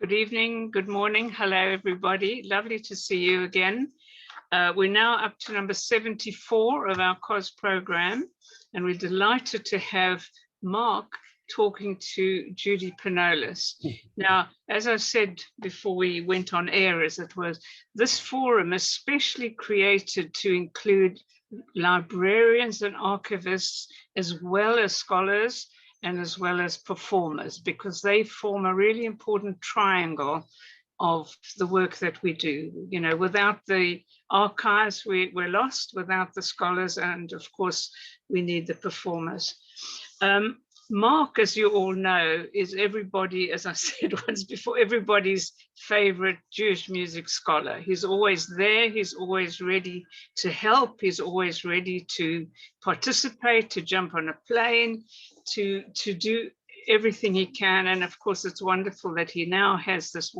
Good evening, good morning. Hello, everybody. Lovely to see you again. We're now up to number 74 of our COZ program, and we're delighted to have Mark talking to Judy Pinnolis. Now, as I said before we went on air, as it was, this forum especially created to include librarians and archivists, as well as scholars, and as well as performers, because they form a really important triangle of the work that we do. You know, without the archives, we're lost, without the scholars, and of course, we need the performers. Mark, as you all know, is everybody, as I said once before, everybody's favorite Jewish music scholar. He's always there, he's always ready to help, he's always ready to participate, to jump on a plane, to do everything he can. And of course, it's wonderful that he now has this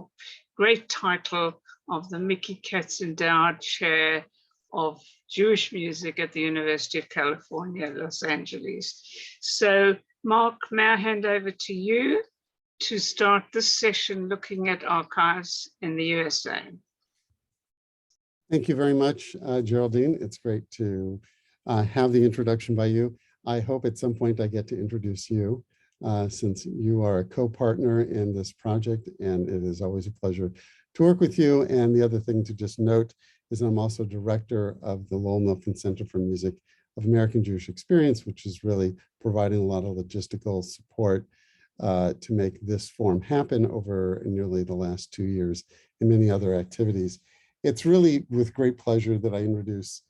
great title of the Mickey Katz Endowed Chair of Jewish Music at the University of California, Los Angeles. So, Mark, may I hand over to you to start this session looking at archives in the USA. Thank you very much, Geraldine. It's great to have the introduction by you. I hope at some point I get to introduce you, since you are a co-partner in this project, and it is always a pleasure to work with you. And the other thing to just note is I'm also director of the Lowell MILKEN Center for Music of American Jewish Experience, which is really providing a lot of logistical support to make this forum happen over nearly the last 2 years, and many other activities. It's really with great pleasure that I introduce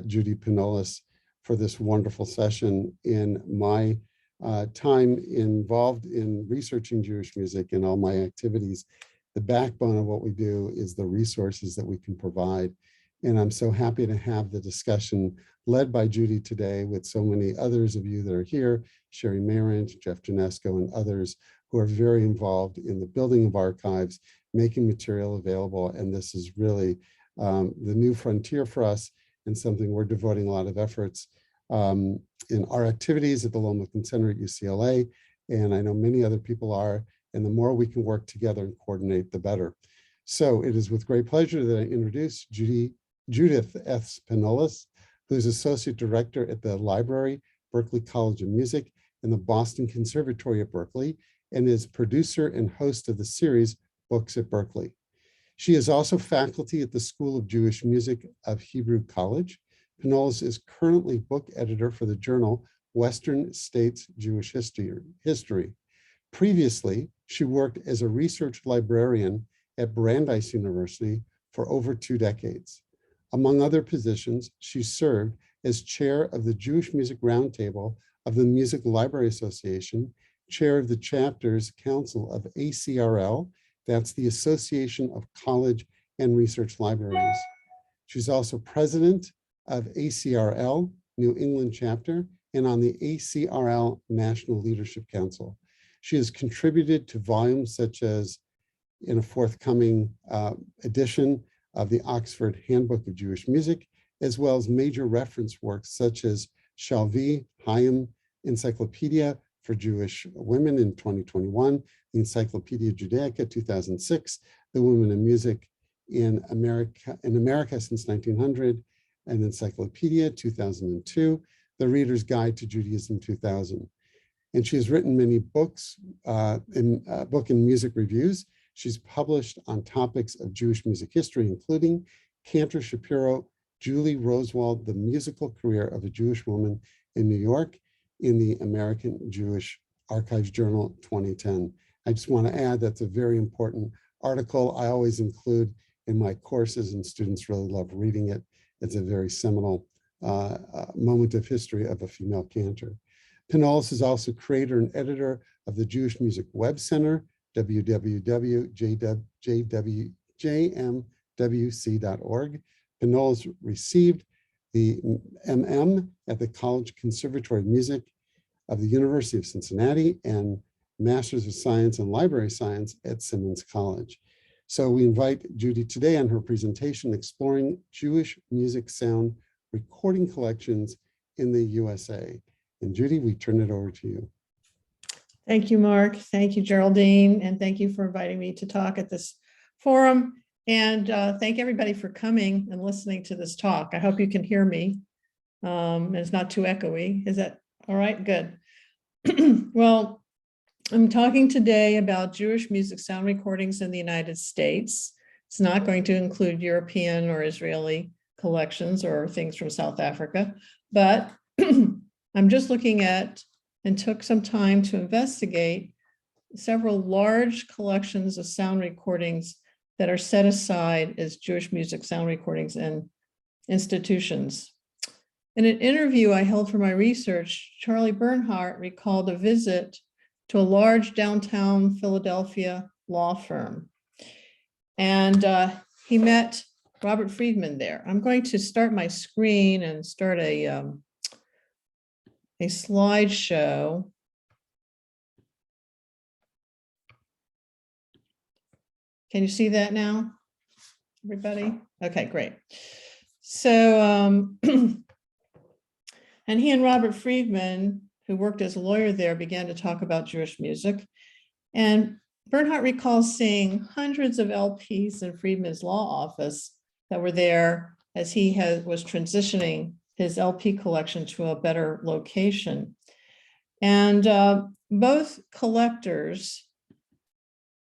Judy Pinnolis for this wonderful session. In my time involved in researching Jewish music and all my activities, the backbone of what we do is the resources that we can provide. And I'm so happy to have the discussion led by Judy today with so many others of you that are here, Sherry Marant, Jeff Janesco, and others who are very involved in the building of archives, making material available. And this is really the new frontier for us, and something we're devoting a lot of efforts in our activities at the Lowell MILKEN Center at UCLA. And I know many other people are, and the more we can work together and coordinate, the better. So it is with great pleasure that I introduce Judith S. Pinnolis, who is Associate Director at the Library, Berklee College of Music, and the Boston Conservatory at Berklee, and is producer and host of the series Books at Berklee. She is also faculty at the School of Jewish Music of Hebrew College. Pinnolis is currently book editor for the journal Western States Jewish History. Previously, she worked as a research librarian at Brandeis University for over 2 decades. Among other positions, she served as chair of the Jewish Music Roundtable of the Music Library Association, chair of the chapter's council of ACRL, that's the Association of College and Research Libraries. She's also president of ACRL, New England chapter, and on the ACRL National Leadership Council. She has contributed to volumes such as, in a forthcoming edition of the Oxford Handbook of Jewish Music, as well as major reference works such as Shalvi Chaim Encyclopedia for Jewish Women in 2021, the Encyclopedia Judaica 2006, the Women in Music in America since 1900, an Encyclopedia 2002, the Reader's Guide to Judaism 2000. And she has written many books book and music reviews. She's published on topics of Jewish music history, including Cantor Shapiro, Julie Rosewald, The Musical Career of a Jewish Woman in New York, in the American Jewish Archives Journal 2010. I just want to add that's a very important article I always include in my courses, and students really love reading it. It's a very seminal moment of history of a female cantor. Pinnolis is also creator and editor of the Jewish Music Web Center, www.jmwc.org. Pinnolis received the MM at the College Conservatory of Music of the University of Cincinnati and Masters of Science in Library Science at Simmons College. So we invite Judy today on her presentation, Exploring Jewish Music Sound Recording Collections in the USA. And Judy, we turn it over to you. Thank you, Mark. Thank you, Geraldine. And thank you for inviting me to talk at this forum. And thank everybody for coming and listening to this talk. I hope you can hear me. And it's not too echoey. Is that all right? Good. Well, I'm talking today about Jewish music sound recordings in the United States. It's not going to include European or Israeli collections or things from South Africa, but I'm just looking at and took some time to investigate several large collections of sound recordings that are set aside as Jewish music sound recordings in institutions. In an interview I held for my research, Charlie Bernhardt recalled a visit to a large downtown Philadelphia law firm. And he met Robert Friedman there. I'm going to start my screen and start a slideshow. Can you see that now, everybody? Okay, great. So, and he and Robert Friedman, who worked as a lawyer there, began to talk about Jewish music. And Bernhardt recalls seeing hundreds of LPs in Friedman's law office that were there as he was transitioning his LP collection to a better location. And both collectors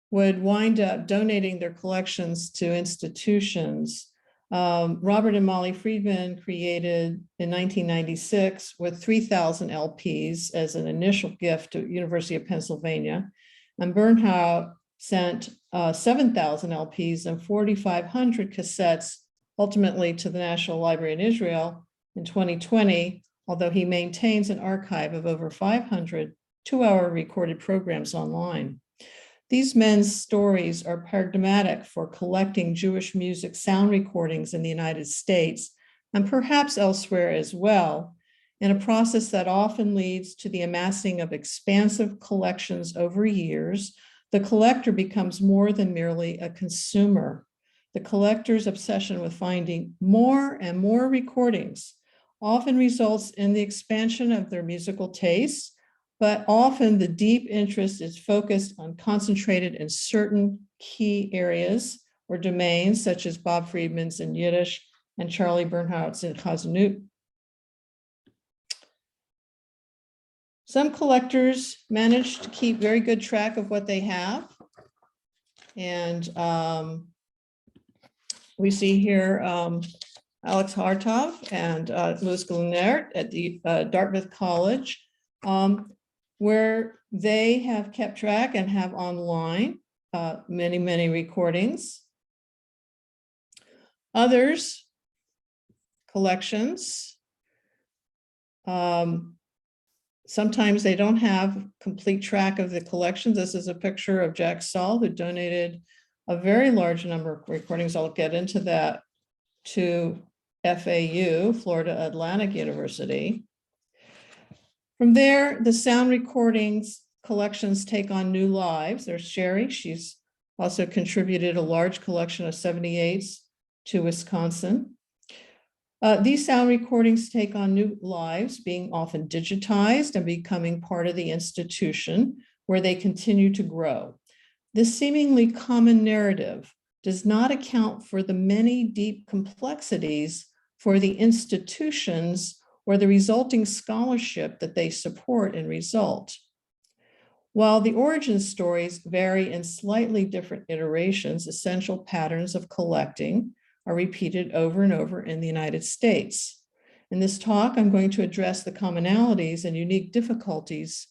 would wind up donating their collections to institutions. Robert and Molly Friedman created in 1996 with 3,000 LPs as an initial gift to University of Pennsylvania. And Bernhardt sent 7,000 LPs and 4,500 cassettes ultimately to the National Library in Israel in 2020, although he maintains an archive of over 500 two-hour recorded programs online. These men's stories are paradigmatic for collecting Jewish music sound recordings in the United States and perhaps elsewhere as well, in a process that often leads to the amassing of expansive collections over years. The collector becomes more than merely a consumer. The collector's obsession with finding more and more recordings often results in the expansion of their musical tastes, but often the deep interest is focused on concentrated in certain key areas or domains, such as Bob Friedman's in Yiddish and Charlie Bernhardt's in Chazanut. Some collectors manage to keep very good track of what they have. And we see here Alex Hartov and Louis Glenert at the Dartmouth College, where they have kept track and have online many, many recordings. Others, collections, sometimes they don't have complete track of the collections. This is a picture of Jack Saul, who donated a very large number of recordings. I'll get into that, to FAU, Florida Atlantic University. From there, the sound recordings collections take on new lives. There's Sherry. She's also contributed a large collection of 78s to Wisconsin. These sound recordings take on new lives, being often digitized and becoming part of the institution where they continue to grow. This seemingly common narrative does not account for the many deep complexities for the institutions or the resulting scholarship that they support and result. While the origin stories vary in slightly different iterations, essential patterns of collecting are repeated over and over in the United States. In this talk, I'm going to address the commonalities and unique difficulties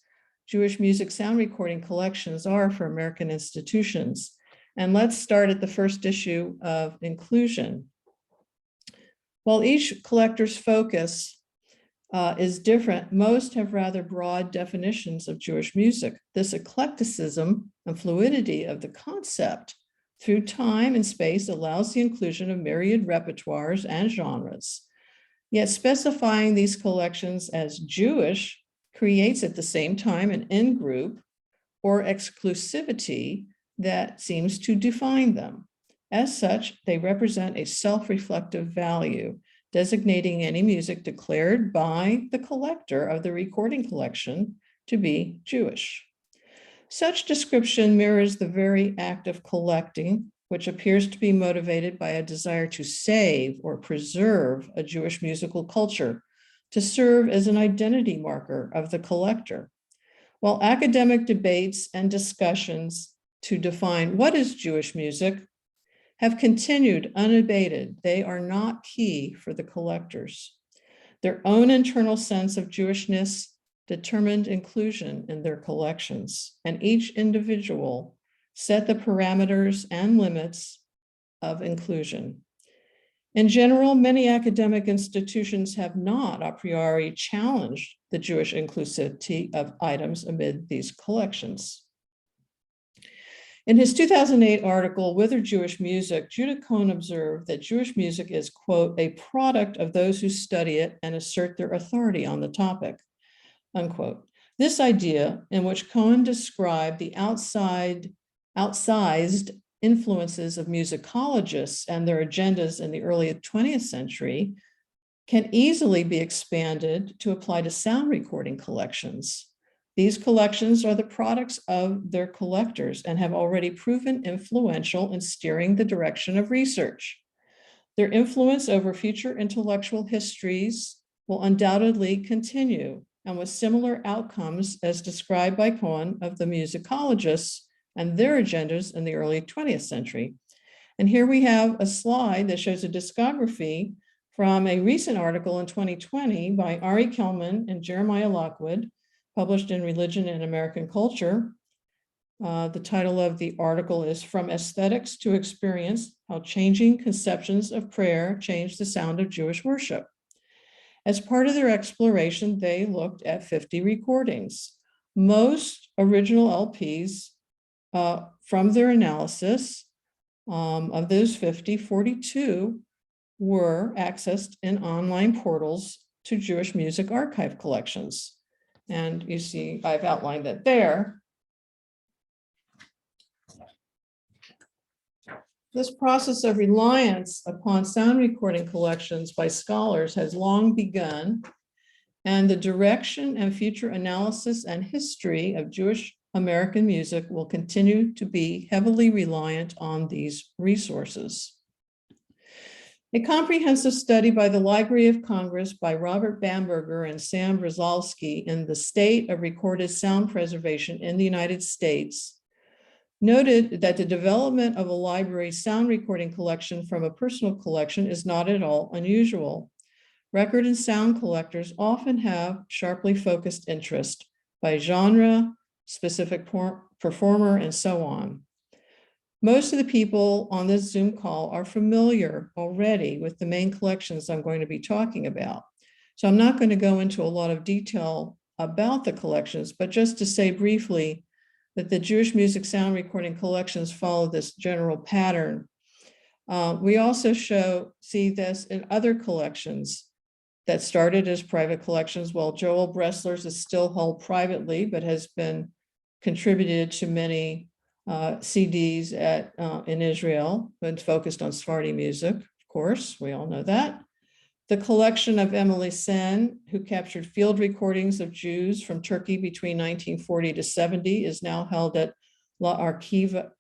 Jewish music sound recording collections are for American institutions. And let's start at the first issue of inclusion. While each collector's focus is different, most have rather broad definitions of Jewish music. This eclecticism and fluidity of the concept through time and space allows the inclusion of myriad repertoires and genres. Yet specifying these collections as Jewish creates at the same time an in-group or exclusivity that seems to define them. As such, they represent a self-reflective value, designating any music declared by the collector of the recording collection to be Jewish. Such description mirrors the very act of collecting, which appears to be motivated by a desire to save or preserve a Jewish musical culture, to serve as an identity marker of the collector. While academic debates and discussions to define what is Jewish music have continued unabated, they are not key for the collectors. Their own internal sense of Jewishness determined inclusion in their collections, and each individual set the parameters and limits of inclusion. In general, many academic institutions have not a priori challenged the Jewish inclusivity of items amid these collections. In his 2008 article, Whither Jewish Music, Judy Cohen observed that Jewish music is, quote, a product of those who study it and assert their authority on the topic, unquote. This idea, in which Cohen described the outsized influences of musicologists and their agendas in the early 20th century, can easily be expanded to apply to sound recording collections. These collections are the products of their collectors and have already proven influential in steering the direction of research. Their influence over future intellectual histories will undoubtedly continue, and with similar outcomes as described by Cohen of the musicologists and their agendas in the early 20th century. And here we have a slide that shows a discography from a recent article in 2020 by Ari Kelman and Jeremiah Lockwood, published in Religion and American Culture. The title of the article is From Aesthetics to Experience, How Changing Conceptions of Prayer Change the Sound of Jewish Worship. As part of their exploration, they looked at 50 recordings. Most original LPs from their analysis, of those 50, 42 were accessed in online portals to Jewish music archive collections. And you see, I've outlined that there. This process of reliance upon sound recording collections by scholars has long begun, and the direction and future analysis and history of Jewish American music will continue to be heavily reliant on these resources. A comprehensive study by the Library of Congress by Robert Bamberger and Sam Brzezalski in the State of Recorded Sound Preservation in the United States noted that the development of a library sound recording collection from a personal collection is not at all unusual. Record and sound collectors often have sharply focused interest by genre, specific performer, and so on. Most of the people on this Zoom call are familiar already with the main collections I'm going to be talking about. So I'm not going to go into a lot of detail about the collections, but just to say briefly that the Jewish music sound recording collections follow this general pattern. We also see this in other collections that started as private collections, while Joel Bressler's is still held privately, but has been contributed to many CDs in Israel, but focused on Sephardi music, of course, we all know that. The collection of Emily Sen, who captured field recordings of Jews from Turkey between 1940 to 70, is now held at La Archivera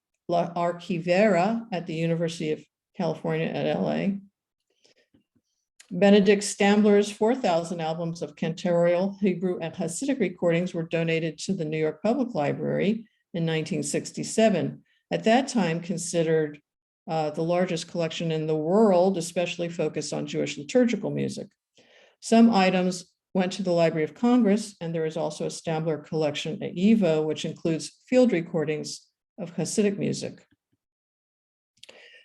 at the University of California at LA. Benedict Stambler's 4,000 albums of cantorial, Hebrew, and Hasidic recordings were donated to the New York Public Library in 1967, at that time considered the largest collection in the world, especially focused on Jewish liturgical music. Some items went to the Library of Congress, and there is also a Stambler collection at YIVO, which includes field recordings of Hasidic music.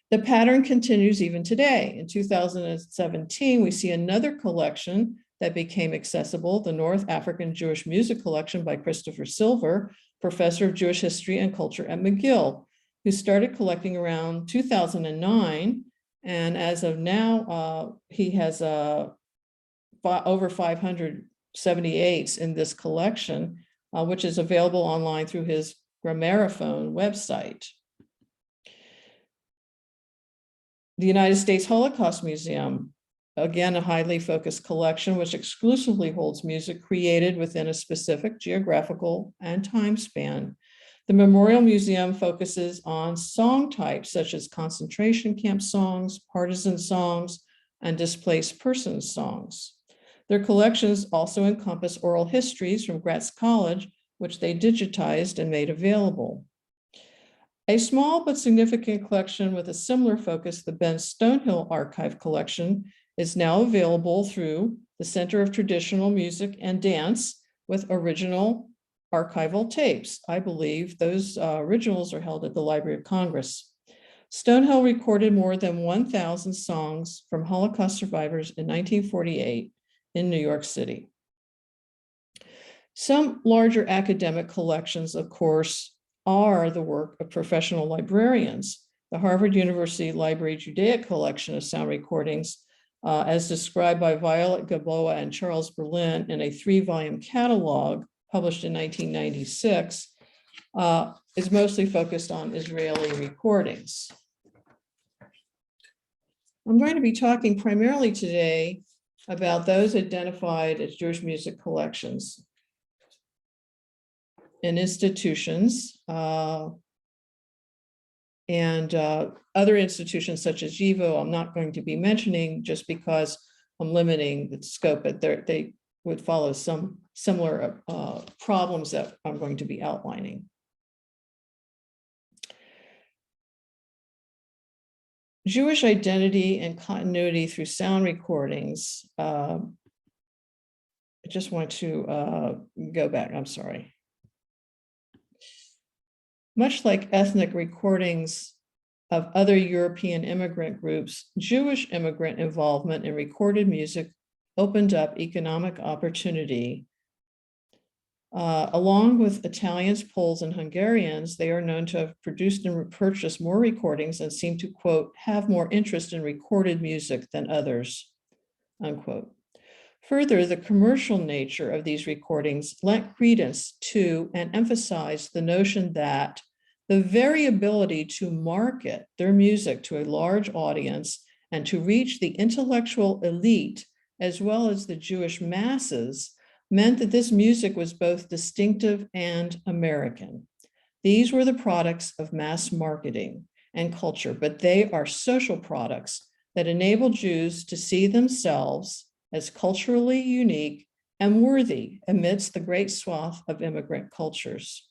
The pattern continues even today. In 2017, we see another collection that became accessible, the North African Jewish Music Collection by Christopher Silver, professor of Jewish history and culture at McGill, who started collecting around 2009. And as of now, he has over 578s in this collection, which is available online through his Grammaraphone website. The United States Holocaust Museum, again, a highly focused collection which exclusively holds music created within a specific geographical and time span. The Memorial Museum focuses on song types such as concentration camp songs, partisan songs, and displaced persons songs. Their collections also encompass oral histories from Gratz College, which they digitized and made available. A small but significant collection with a similar focus, the Ben Stonehill Archive Collection, is now available through the Center of Traditional Music and Dance with original archival tapes. I believe those originals are held at the Library of Congress. Stonehill recorded more than 1,000 songs from Holocaust survivors in 1948 in New York City. Some larger academic collections, of course, are the work of professional librarians. The Harvard University Library Judaic Collection of sound recordings, as described by Violet Gaboa and Charles Berlin in a 3-volume catalog published in 1996, is mostly focused on Israeli recordings. I'm going to be talking primarily today about those identified as Jewish music collections in institutions and other institutions such as YIVO. I'm not going to be mentioning just because I'm limiting the scope, but they would follow some similar problems that I'm going to be outlining. Jewish identity and continuity through sound recordings. I just want to go back, I'm sorry. Much like ethnic recordings of other European immigrant groups, Jewish immigrant involvement in recorded music opened up economic opportunity. Along with Italians, Poles, and Hungarians, they are known to have produced and purchased more recordings and seem to, quote, have more interest in recorded music than others, unquote. Further, the commercial nature of these recordings lent credence to and emphasized the notion that the very ability to market their music to a large audience and to reach the intellectual elite, as well as the Jewish masses, meant that this music was both distinctive and American. These were the products of mass marketing and culture, but they are social products that enable Jews to see themselves as culturally unique and worthy amidst the great swath of immigrant cultures.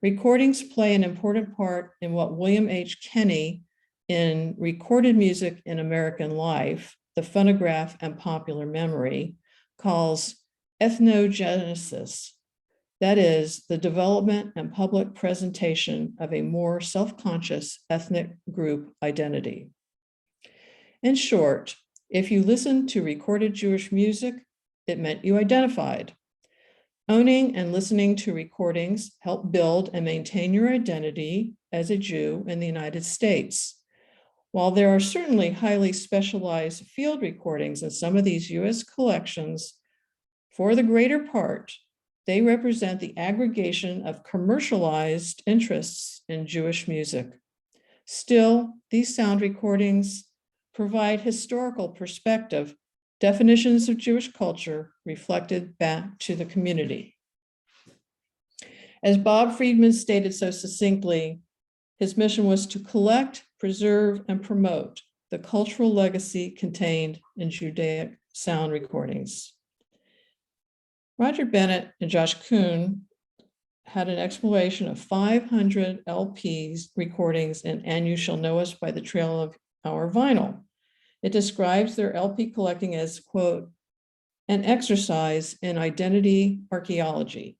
Recordings play an important part in what William H. Kenney, in Recorded Music in American Life, the Phonograph and Popular Memory, calls ethnogenesis, that is, the development and public presentation of a more self-conscious ethnic group identity. In short, if you listened to recorded Jewish music, it meant you identified. Owning and listening to recordings help build and maintain your identity as a Jew in the United States. While there are certainly highly specialized field recordings in some of these US collections, for the greater part, they represent the aggregation of commercialized interests in Jewish music. Still, these sound recordings provide historical perspective, definitions of Jewish culture reflected back to the community. As Bob Friedman stated so succinctly, his mission was to collect, preserve, and promote the cultural legacy contained in Judaic sound recordings. Roger Bennett and Josh Kuhn had an exploration of 500 LPs recordings in And You Shall Know Us by the Trail of Our Vinyl. It describes their LP collecting as, quote, an exercise in identity archaeology.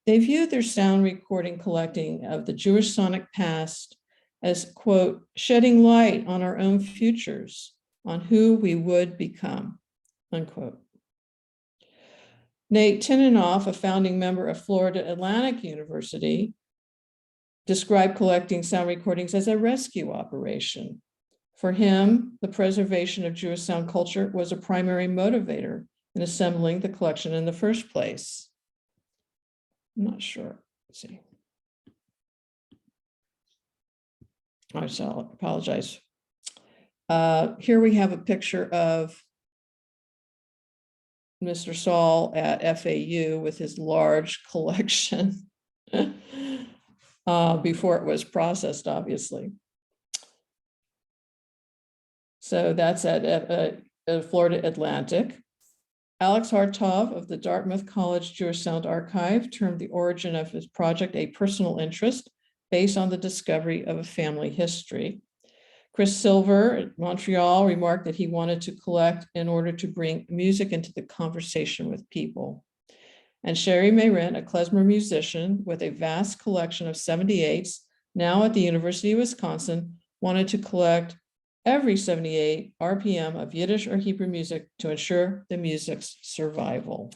They viewed their sound recording collecting of the Jewish sonic past as, quote, shedding light on our own futures, on who we would become, unquote. Nat Tinanoff, a founding member of Florida Atlantic University, described collecting sound recordings as a rescue operation. For him, the preservation of Jewish sound culture was a primary motivator in assembling the collection in the first place. I'm not sure. Let's see. I shall apologize. Here we have a picture of Mr. Saul at FAU with his large collection. before it was processed, obviously. So that's at Florida Atlantic. Alex Hartov of the Dartmouth College Jewish Sound Archive termed the origin of his project a personal interest based on the discovery of a family history. Chris Silver at Montreal remarked that he wanted to collect in order to bring music into the conversation with people. And Sherry Mayrin, a klezmer musician with a vast collection of 78s, now at the University of Wisconsin, wanted to collect every 78 RPM of Yiddish or Hebrew music to ensure the music's survival.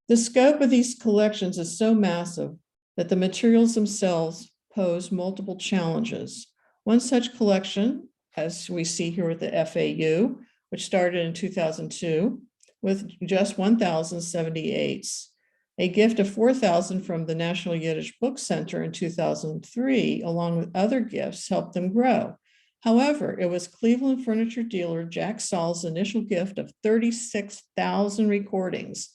The scope of these collections is so massive that the materials themselves pose multiple challenges. One such collection, as we see here with the FAU, which started in 2002 with just 1,078s. A gift of 4,000 from the National Yiddish Book Center in 2003, along with other gifts, helped them grow. However, it was Cleveland furniture dealer Jack Saul's initial gift of 36,000 recordings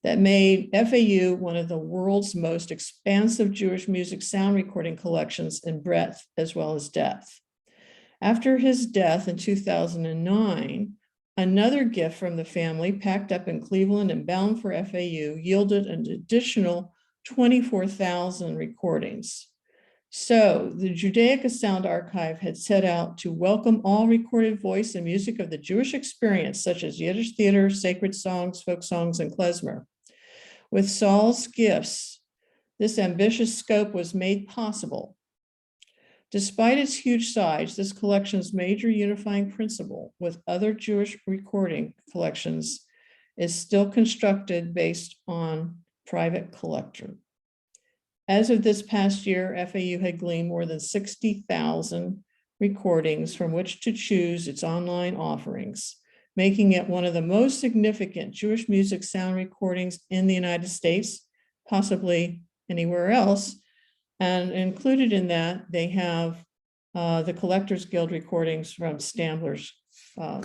that made FAU one of the world's most expansive Jewish music sound recording collections in breadth as well as depth. After his death in 2009, another gift from the family packed up in Cleveland and bound for FAU yielded an additional 24,000 recordings. So the Judaica Sound Archive had set out to welcome all recorded voice and music of the Jewish experience, such as Yiddish theater, sacred songs, folk songs, and klezmer. With Saul's gifts, this ambitious scope was made possible. Despite its huge size, this collection's major unifying principle with other Jewish recording collections is still constructed based on private collector. As of this past year, FAU had gleaned more than 60,000 recordings from which to choose its online offerings, making it one of the most significant Jewish music sound recordings in the United States, possibly anywhere else. And included in that, they have the Collectors Guild recordings from Stambler's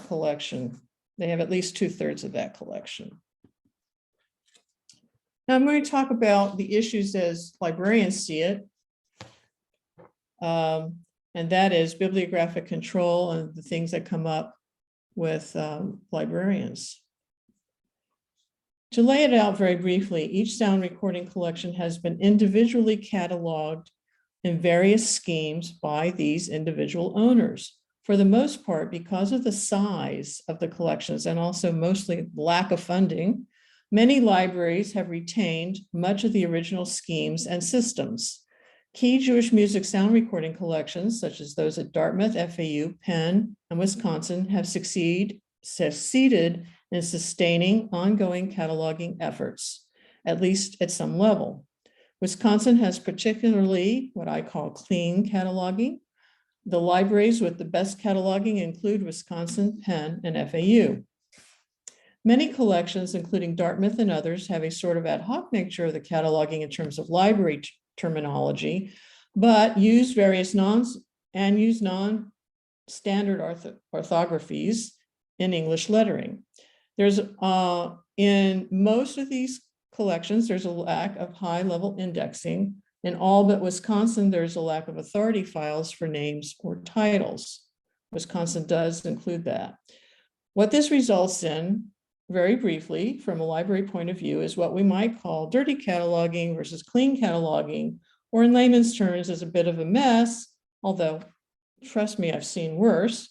collection. They have at least 2/3 of that collection. Now I'm going to talk about the issues as librarians see it. And that is bibliographic control and the things that come up with librarians. To lay it out very briefly, each sound recording collection has been individually cataloged in various schemes by these individual owners. For the most part, because of the size of the collections and also mostly lack of funding, many libraries have retained much of the original schemes and systems. Key Jewish music sound recording collections, such as those at Dartmouth, FAU, Penn, and Wisconsin, have succeeded in sustaining ongoing cataloging efforts, at least at some level. Wisconsin has particularly what I call clean cataloging. The libraries with the best cataloging include Wisconsin, Penn, and FAU. Many collections, including Dartmouth and others, have a sort of ad hoc nature of the cataloging in terms of library terminology, but use various non-standard orthographies in English lettering. There's in most of these collections, there's a lack of high-level indexing. In all but Wisconsin, there's a lack of authority files for names or titles. Wisconsin does include that. What this results in, very briefly, from a library point of view, is what we might call dirty cataloging versus clean cataloging, or in layman's terms, is a bit of a mess, although, trust me, I've seen worse.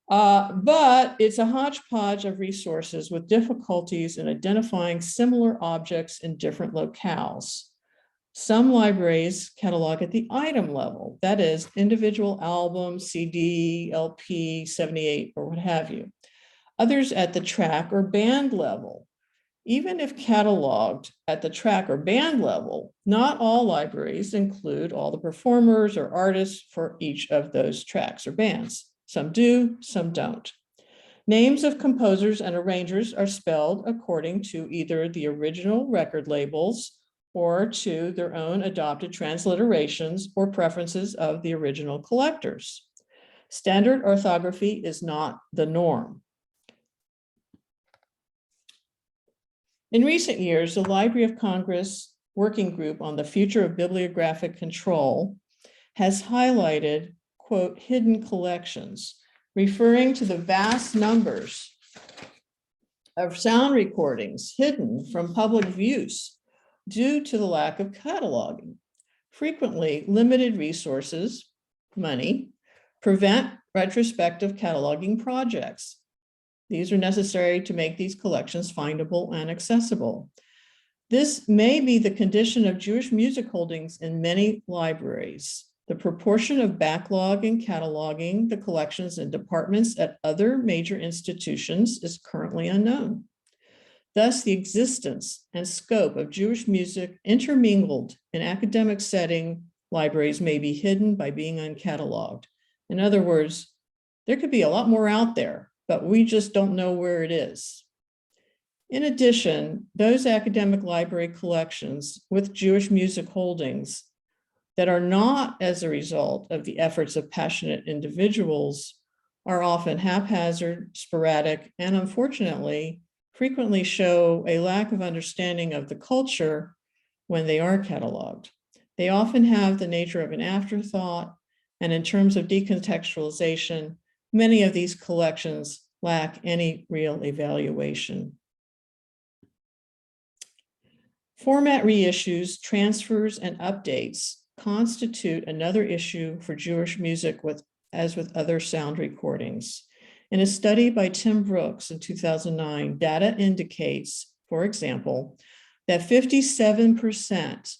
But it's a hodgepodge of resources with difficulties in identifying similar objects in different locales. Some libraries catalog at the item level, that is, individual album, CD, LP, 78, or what have you. Others at the track or band level. Even if cataloged at the track or band level, not all libraries include all the performers or artists for each of those tracks or bands. Some do, some don't. Names of composers and arrangers are spelled according to either the original record labels or to their own adopted transliterations or preferences of the original collectors. Standard orthography is not the norm. In recent years, the Library of Congress Working Group on the Future of Bibliographic Control has highlighted, quote, hidden collections, referring to the vast numbers of sound recordings hidden from public use due to the lack of cataloging. Frequently, limited resources, money, prevent retrospective cataloging projects. These are necessary to make these collections findable and accessible. This may be the condition of Jewish music holdings in many libraries. The proportion of backlog and cataloging the collections in departments at other major institutions is currently unknown. Thus, the existence and scope of Jewish music intermingled in academic setting libraries may be hidden by being uncatalogued. In other words, there could be a lot more out there, but we just don't know where it is. In addition, those academic library collections with Jewish music holdings that are not as a result of the efforts of passionate individuals are often haphazard, sporadic, and unfortunately, frequently show a lack of understanding of the culture when they are cataloged. They often have the nature of an afterthought, and in terms of decontextualization, many of these collections lack any real evaluation. Format reissues, transfers, and updates constitute another issue for Jewish music as with other sound recordings. In a study by Tim Brooks in 2009, data indicates, for example, that 57%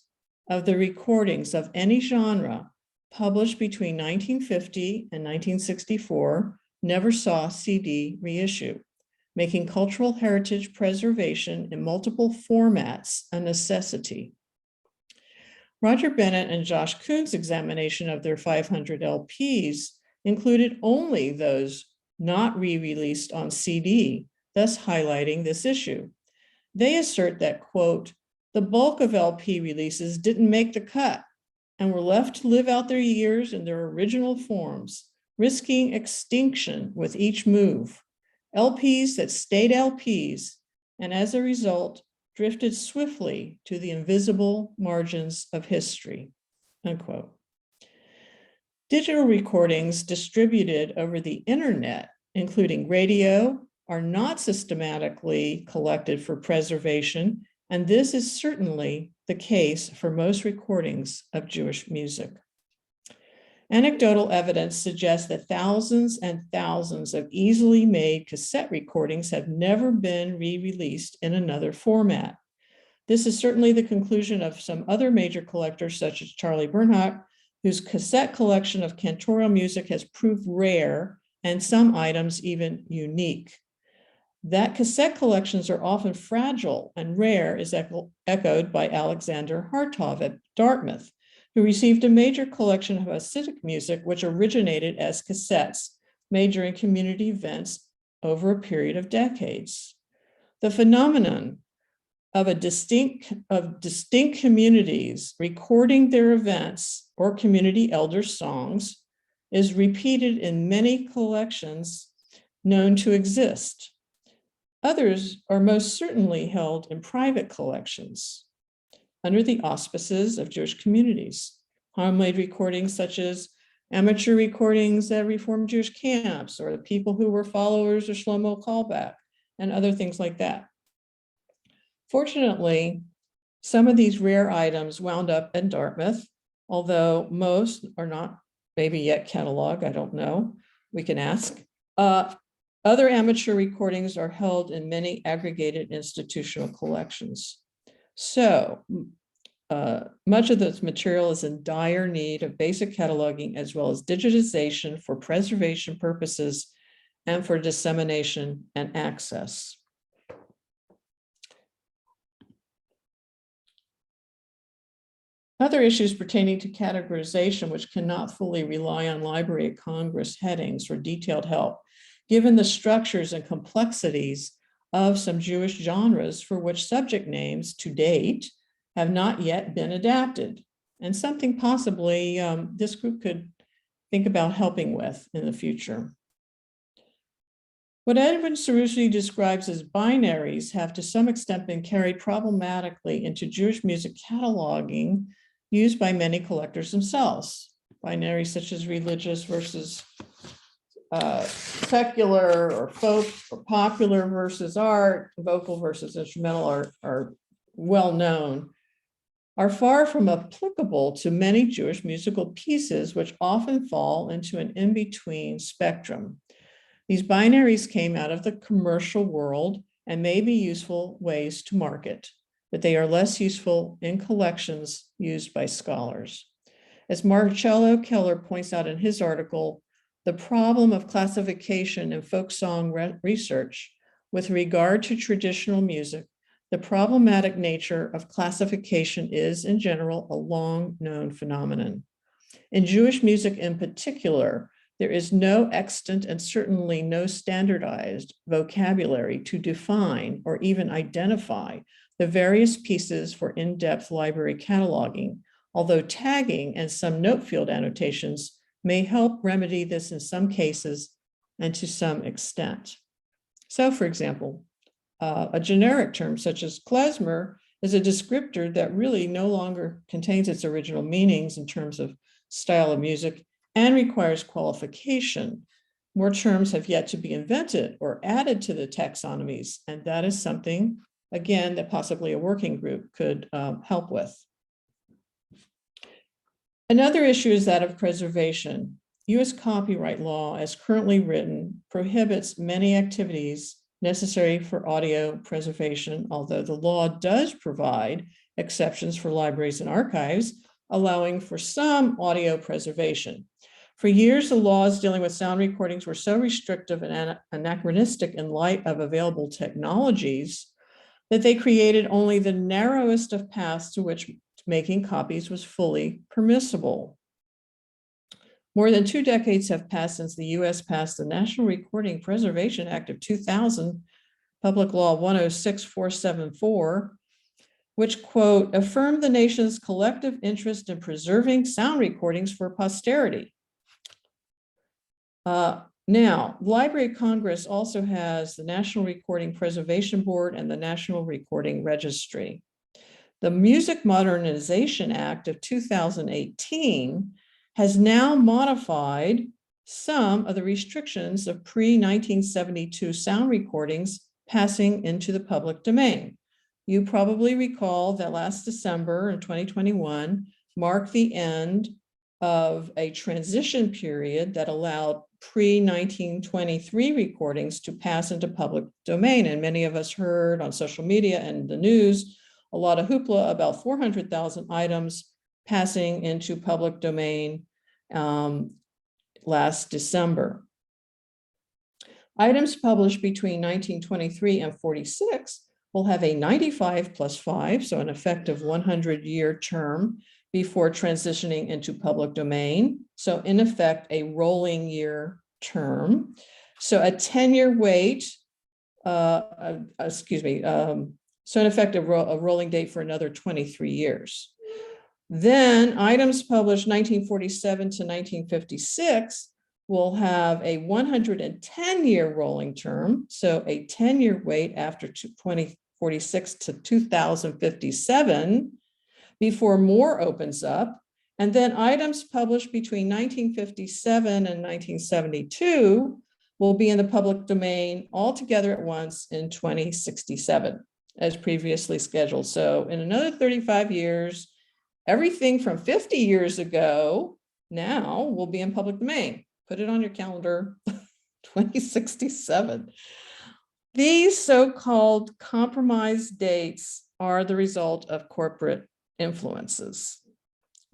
of the recordings of any genre published between 1950 and 1964 never saw CD reissue, making cultural heritage preservation in multiple formats a necessity. Roger Bennett and Josh Kuhn's examination of their 500 LPs included only those not re-released on CD, thus highlighting this issue. They assert that, quote, the bulk of LP releases didn't make the cut and were left to live out their years in their original forms, risking extinction with each move. LPs that stayed LPs and as a result drifted swiftly to the invisible margins of history, unquote. Digital recordings distributed over the internet, including radio, are not systematically collected for preservation, and this is certainly the case for most recordings of Jewish music. Anecdotal evidence suggests that thousands and thousands of easily made cassette recordings have never been re-released in another format. This is certainly the conclusion of some other major collectors, such as Charlie Bernhardt, whose cassette collection of cantorial music has proved rare and some items even unique. That cassette collections are often fragile and rare is echoed by Alexander Hartov at Dartmouth, who received a major collection of Hasidic music, which originated as cassettes made during community events over a period of decades. The phenomenon of distinct communities recording their events or community elder songs is repeated in many collections known to exist. Others are most certainly held in private collections under the auspices of Jewish communities. Homemade recordings such as amateur recordings at Reformed Jewish camps or the people who were followers of Shlomo Kalbach and other things like that. Fortunately, some of these rare items wound up in Dartmouth, although most are not maybe yet cataloged, I don't know, we can ask. Other amateur recordings are held in many aggregated institutional collections. So much of this material is in dire need of basic cataloging as well as digitization for preservation purposes and for dissemination and access. Other issues pertaining to categorization, which cannot fully rely on Library of Congress headings for detailed help, given the structures and complexities of some Jewish genres for which subject names to date have not yet been adapted, and something possibly this group could think about helping with in the future. What Edwin Sarusi describes as binaries have to some extent been carried problematically into Jewish music cataloging used by many collectors themselves. Binaries such as religious versus secular, or folk or popular versus art, vocal versus instrumental are well known, are far from applicable to many Jewish musical pieces, which often fall into an in-between spectrum. These binaries came out of the commercial world and may be useful ways to market, but they are less useful in collections used by scholars. As Marcello Keller points out in his article, the problem of classification in folk song research with regard to traditional music, the problematic nature of classification is, in general, a long-known phenomenon. In Jewish music in particular, there is no extant and certainly no standardized vocabulary to define or even identify the various pieces for in-depth library cataloging, although tagging and some note field annotations may help remedy this in some cases and to some extent. So, for example, a generic term such as klezmer is a descriptor that really no longer contains its original meanings in terms of style of music and requires qualification. More terms have yet to be invented or added to the taxonomies, and that is something, again, that possibly a working group could help with. Another issue is that of preservation. US copyright law, as currently written, prohibits many activities necessary for audio preservation, although the law does provide exceptions for libraries and archives, allowing for some audio preservation. For years, the laws dealing with sound recordings were so restrictive and anachronistic in light of available technologies that they created only the narrowest of paths to which making copies was fully permissible. More than 2 decades have passed since the US passed the National Recording Preservation Act of 2000, Public Law 106474, which, quote, affirmed the nation's collective interest in preserving sound recordings for posterity. Now, Library of Congress also has the National Recording Preservation Board and the National Recording Registry. The Music Modernization Act of 2018 has now modified some of the restrictions of pre-1972 sound recordings passing into the public domain. You probably recall that last December in 2021 marked the end of a transition period that allowed pre-1923 recordings to pass into public domain. And many of us heard on social media and the news a lot of hoopla about 400,000 items passing into public domain last December. Items published between 1923 and 46 will have a 95 plus 5, so an effective 100-year term before transitioning into public domain. So in effect, a rolling year term. So a 10-year wait, so in effect, a rolling date for another 23 years. Then items published 1947 to 1956 will have a 110-year rolling term, so a 10-year wait after 2046 to 2057 before more opens up. And then items published between 1957 and 1972 will be in the public domain all together at once in 2067, as previously scheduled. So in another 35 years, everything from 50 years ago now will be in public domain. Put it on your calendar, 2067. These so-called compromise dates are the result of corporate influences.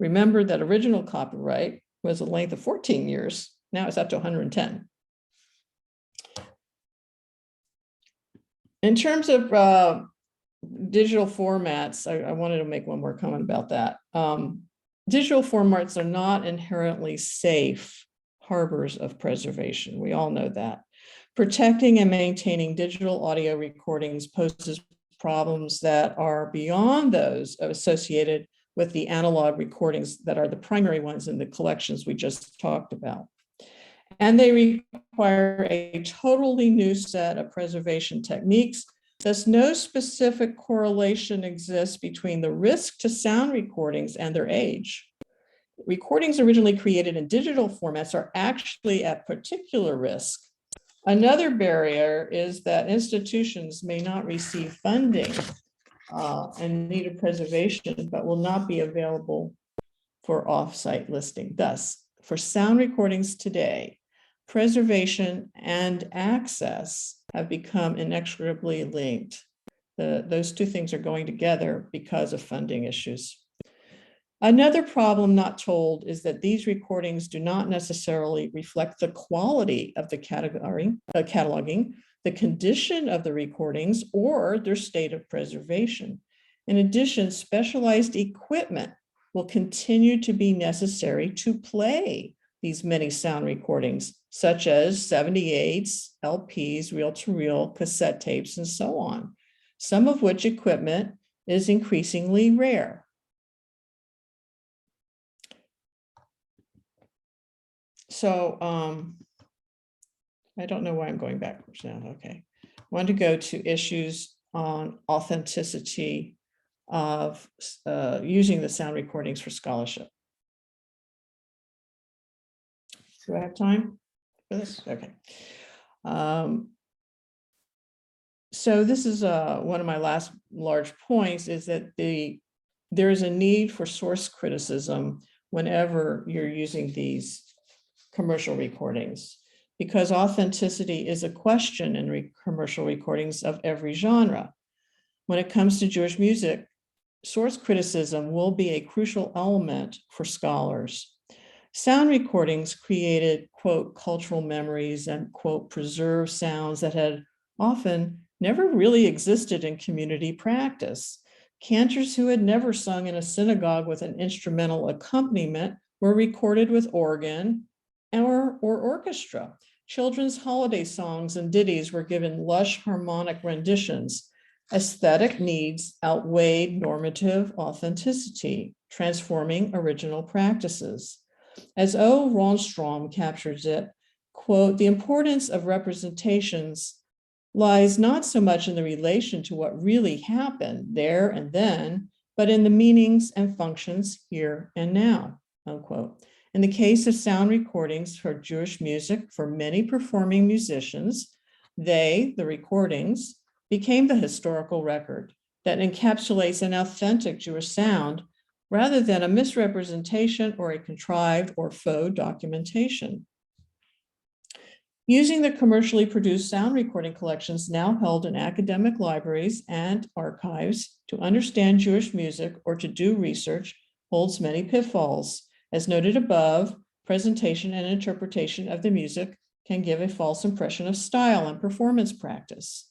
Remember that original copyright was a length of 14 years. Now it's up to 110. In terms of digital formats, I wanted to make one more comment about that. Digital formats are not inherently safe harbors of preservation. We all know that. Protecting and maintaining digital audio recordings poses problems that are beyond those associated with the analog recordings that are the primary ones in the collections we just talked about. And they require a totally new set of preservation techniques. Thus, no specific correlation exists between the risk to sound recordings and their age. Recordings originally created in digital formats are actually at particular risk. Another barrier is that institutions may not receive funding and need of preservation, but will not be available for off-site listing. Thus, for sound recordings today, preservation and access have become inexorably linked. Those two things are going together because of funding issues. Another problem not told is that these recordings do not necessarily reflect the quality of the cataloging, the condition of the recordings, or their state of preservation. In addition, specialized equipment will continue to be necessary to play these many sound recordings, such as 78s, LPs, reel-to-reel, cassette tapes, and so on, some of which equipment is increasingly rare. So I don't know why I'm going backwards now. Okay. I want to go to issues on authenticity of using the sound recordings for scholarship. Do I have time for this? Okay. So this is one of my last large points, is that there is a need for source criticism whenever you're using these commercial recordings, because authenticity is a question in commercial recordings of every genre. When it comes to Jewish music, source criticism will be a crucial element for scholars. Sound recordings created, quote, cultural memories and, quote, preserved sounds that had often never really existed in community practice. Cantors who had never sung in a synagogue with an instrumental accompaniment were recorded with organ or orchestra. Children's holiday songs and ditties were given lush harmonic renditions. Aesthetic needs outweighed normative authenticity, transforming original practices. As O. Ronstrom captures it, quote, the importance of representations lies not so much in the relation to what really happened there and then, but in the meanings and functions here and now, unquote. In the case of sound recordings for Jewish music, for many performing musicians, the recordings, became the historical record that encapsulates an authentic Jewish sound rather than a misrepresentation or a contrived or faux documentation. Using the commercially produced sound recording collections now held in academic libraries and archives to understand Jewish music or to do research holds many pitfalls. As noted above, presentation and interpretation of the music can give a false impression of style and performance practice.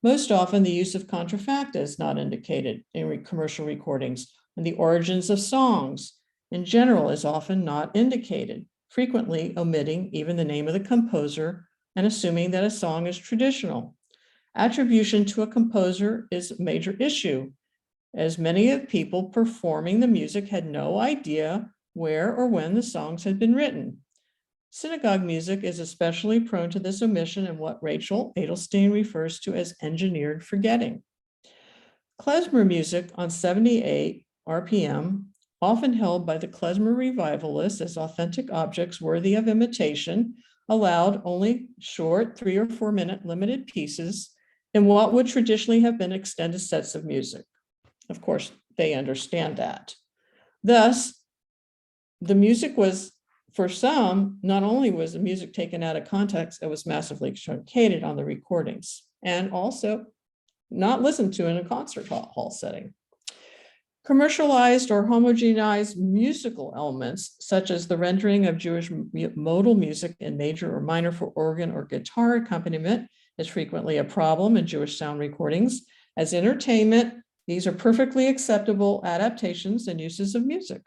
Most often, the use of contrafacta is not indicated in commercial recordings, and the origins of songs in general is often not indicated, frequently omitting even the name of the composer and assuming that a song is traditional. Attribution to a composer is a major issue, as many of people performing the music had no idea where or when the songs had been written. Synagogue music is especially prone to this omission in what Rachel Edelstein refers to as engineered forgetting. Klezmer music on 78 RPM, often held by the Klezmer revivalists as authentic objects worthy of imitation, allowed only short 3 or 4 minute limited pieces in what would traditionally have been extended sets of music. Of course, they understand that. Thus, the music was, for some, not only was the music taken out of context, it was massively truncated on the recordings and also not listened to in a concert hall setting. Commercialized or homogenized musical elements, such as the rendering of Jewish modal music in major or minor for organ or guitar accompaniment, is frequently a problem in Jewish sound recordings. As entertainment, these are perfectly acceptable adaptations and uses of music.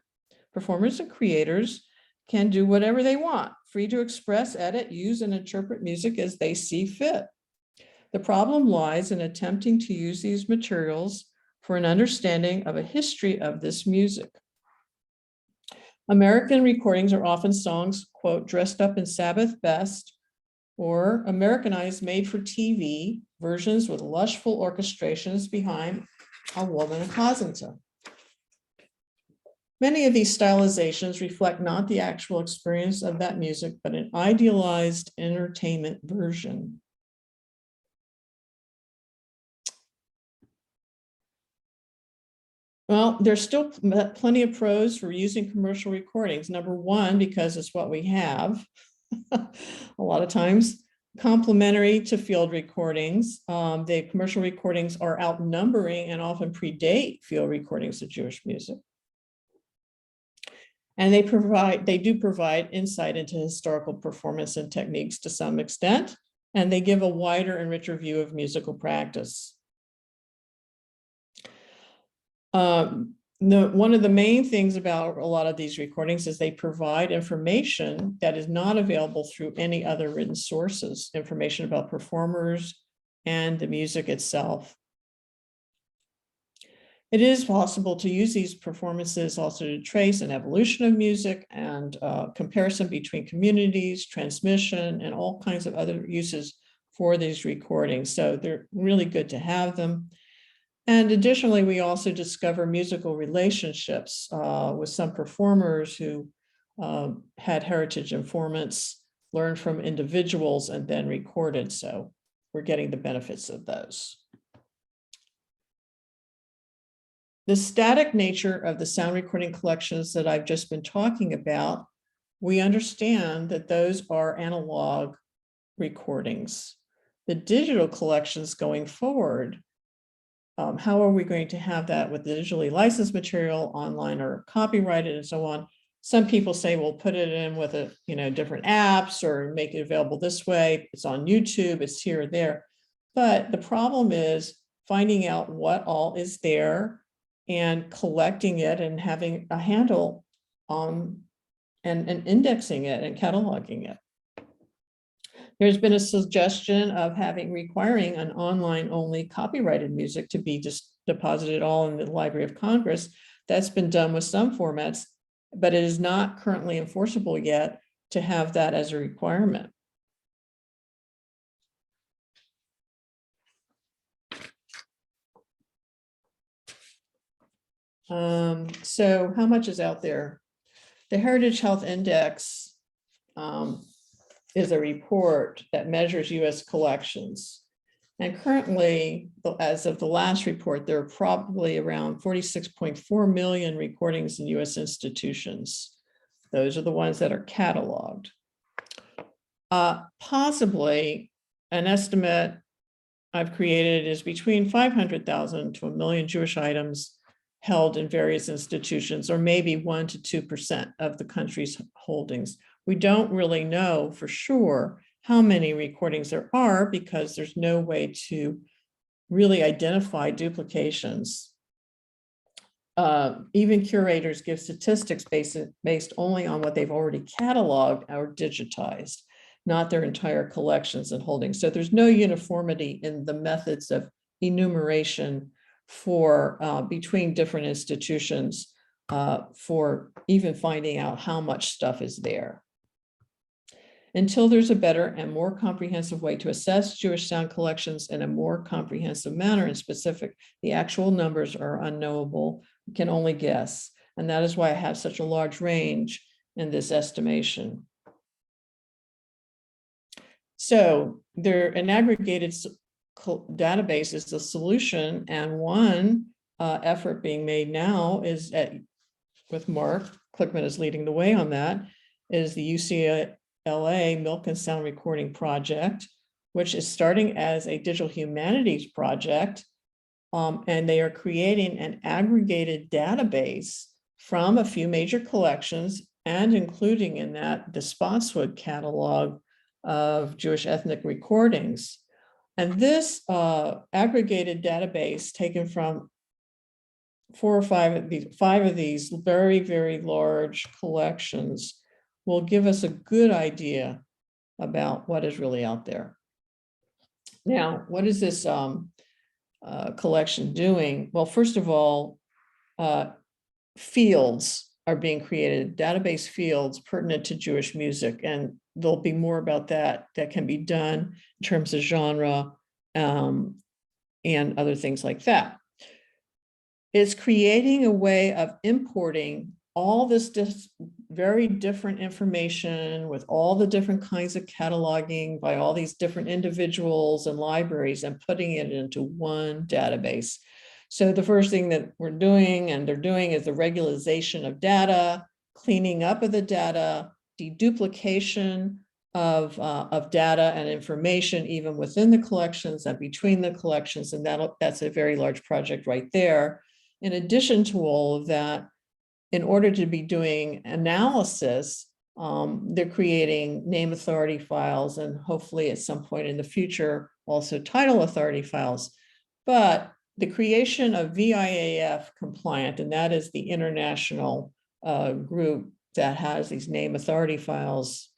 Performers and creators can do whatever they want, free to express, edit, use, and interpret music as they see fit. The problem lies in attempting to use these materials for an understanding of a history of this music. American recordings are often songs, quote, dressed up in Sabbath best, or Americanized made for TV versions with lushful orchestrations behind a woman in Cosington. Many of these stylizations reflect not the actual experience of that music, but an idealized entertainment version. Well, there's still plenty of pros for using commercial recordings. Number one, because it's what we have. A lot of times complementary to field recordings. The commercial recordings are outnumbering and often predate field recordings of Jewish music. And they do provide insight into historical performance and techniques to some extent, and they give a wider and richer view of musical practice. One of the main things about a lot of these recordings is they provide information that is not available through any other written sources, information about performers and the music itself. It is possible to use these performances also to trace an evolution of music and comparison between communities, transmission, and all kinds of other uses for these recordings. So they're really good to have them. And additionally, we also discover musical relationships with some performers who had heritage informants, learned from individuals, and then recorded. So we're getting the benefits of those. The static nature of the sound recording collections that I've just been talking about, we understand that those are analog recordings. The digital collections going forward, how are we going to have that with digitally licensed material online or copyrighted and so on? Some people say, we'll put it in with different apps or make it available this way. It's on YouTube, it's here or there. But the problem is finding out what all is there and collecting it and having a handle on and indexing it and cataloging it. There's been a suggestion of requiring an online only copyrighted music to be just deposited all in the Library of Congress. That's been done with some formats, but it is not currently enforceable yet to have that as a requirement. So how much is out there? The Heritage Health Index is a report that measures US collections. And currently, as of the last report, there are probably around 46.4 million recordings in US institutions. Those are the ones that are cataloged. Possibly an estimate I've created is between 500,000 to 1 million Jewish items held in various institutions, or maybe 1 to 2% of the country's holdings. We don't really know for sure how many recordings there are because there's no way to really identify duplications. Even curators give statistics based only on what they've already cataloged or digitized, not their entire collections and holdings. So there's no uniformity in the methods of enumeration for between different institutions for even finding out how much stuff is there. Until there's a better and more comprehensive way to assess Jewish sound collections in a more comprehensive manner and specific, the actual numbers are unknowable. We can only guess. And that is why I have such a large range in this estimation. So an aggregated database is the solution, and one effort being made now is with Mark Klickman is leading the way on that, is the UCLA MILKEN Sound Recording Project, which is starting as a digital humanities project, and they are creating an aggregated database from a few major collections and including in that the Spottswood catalog of Jewish ethnic recordings. And this aggregated database taken from 4 or 5 of these very, very large collections will give us a good idea about what is really out there. Now, what is this collection doing? Well, first of all, fields are being created, database fields pertinent to Jewish music. And there'll be more about that can be done in terms of genre and other things like that. It's creating a way of importing all this very different information with all the different kinds of cataloging by all these different individuals and libraries and putting it into one database. So the first thing that we're doing and they're doing is the regularization of data, cleaning up of the data, deduplication of data and information, even within the collections and between the collections. And that's a very large project right there. In addition to all of that, in order to be doing analysis, they're creating name authority files and hopefully at some point in the future, also title authority files. But the creation of VIAF compliant, and that is the international group that has these name authority files,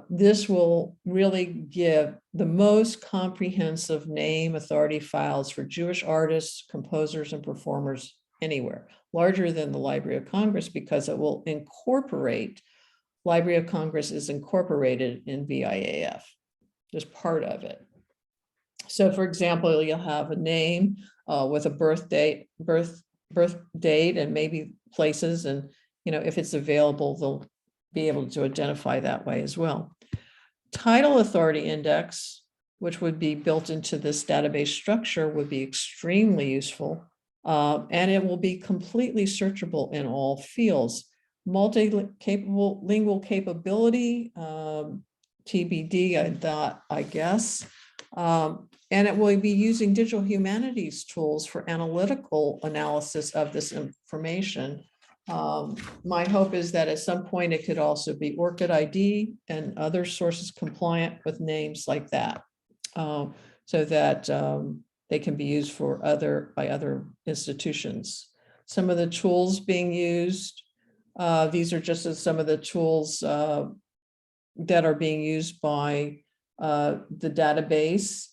this will really give the most comprehensive name authority files for Jewish artists, composers, and performers anywhere, larger than the Library of Congress, because it will incorporate, Library of Congress is incorporated in VIAF, just part of it. So for example, you'll have a name with a birth date and maybe places, and if it's available, they'll be able to identify that way as well. Title authority index, which would be built into this database structure, would be extremely useful. And it will be completely searchable in all fields. Multi-capable lingual capability, TBD, I guess. And it will be using digital humanities tools for analytical analysis of this information. My hope is that at some point it could also be ORCID ID and other sources compliant with names like that, so that they can be used for by other institutions. Some of the tools being used, these are just some of the tools that are being used by the database,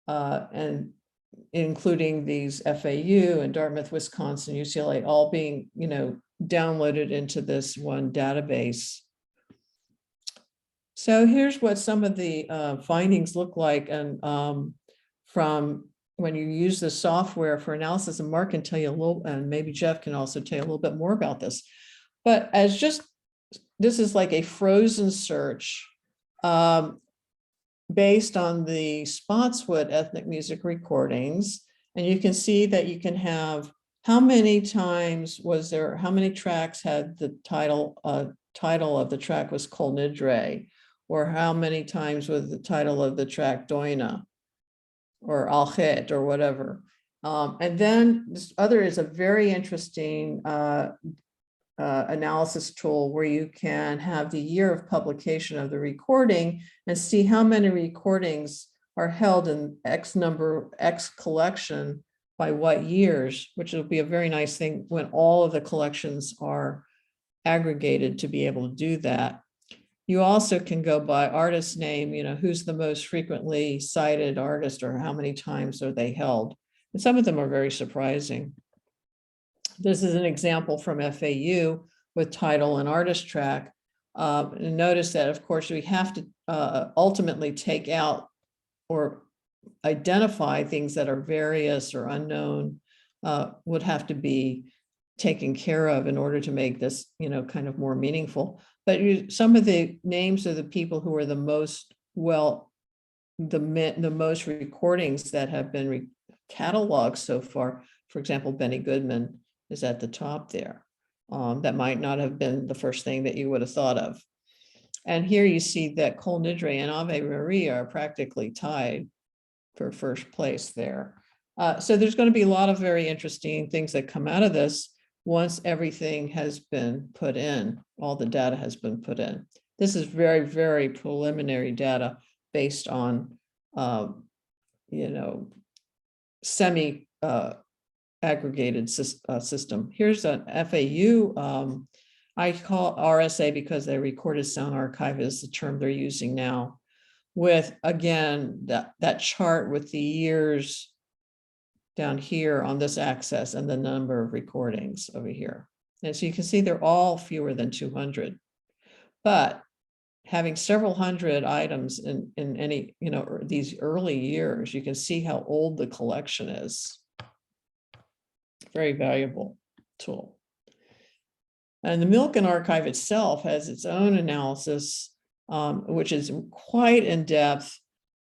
and including these FAU and Dartmouth, Wisconsin, UCLA, all being, downloaded into this one database. So here's what some of the findings look like, and from when you use the software for analysis, and Mark can tell you a little, and maybe Jeff can also tell you a little bit more about this. But this is like a frozen search based on the Spottswood ethnic music recordings. And you can see that you can have how many tracks had the title of the track was Kol Nidre, or how many times was the title of the track Doina or Al-Chet or whatever. And then this other is a very interesting analysis tool where you can have the year of publication of the recording and see how many recordings are held in X collection by what years, which will be a very nice thing when all of the collections are aggregated to be able to do that. You also can go by artist name, who's the most frequently cited artist or how many times are they held. And some of them are very surprising. This is an example from FAU with title and artist track. And notice that, of course, we have to ultimately take out or identify things that are various or unknown, would have to be taken care of in order to make this, kind of more meaningful. But some of the names of the people who are the most, the most recordings that have been cataloged so far, for example, Benny Goodman is at the top there. That might not have been the first thing that you would have thought of. And here you see that Kol Nidre and Ave Maria are practically tied for first place there. So there's going to be a lot of very interesting things that come out of this once everything has been put in, all the data has been put in. This is very, very preliminary data based on, semi aggregated system. Here's an FAU. I call RSA because they recorded sound archive is the term they're using now, with, again, that chart with the years down here on this axis and the number of recordings over here. And so you can see they're all fewer than 200. But having several hundred items in any, these early years, you can see how old the collection is. Very valuable tool. And the MILKEN archive itself has its own analysis, which is quite in depth.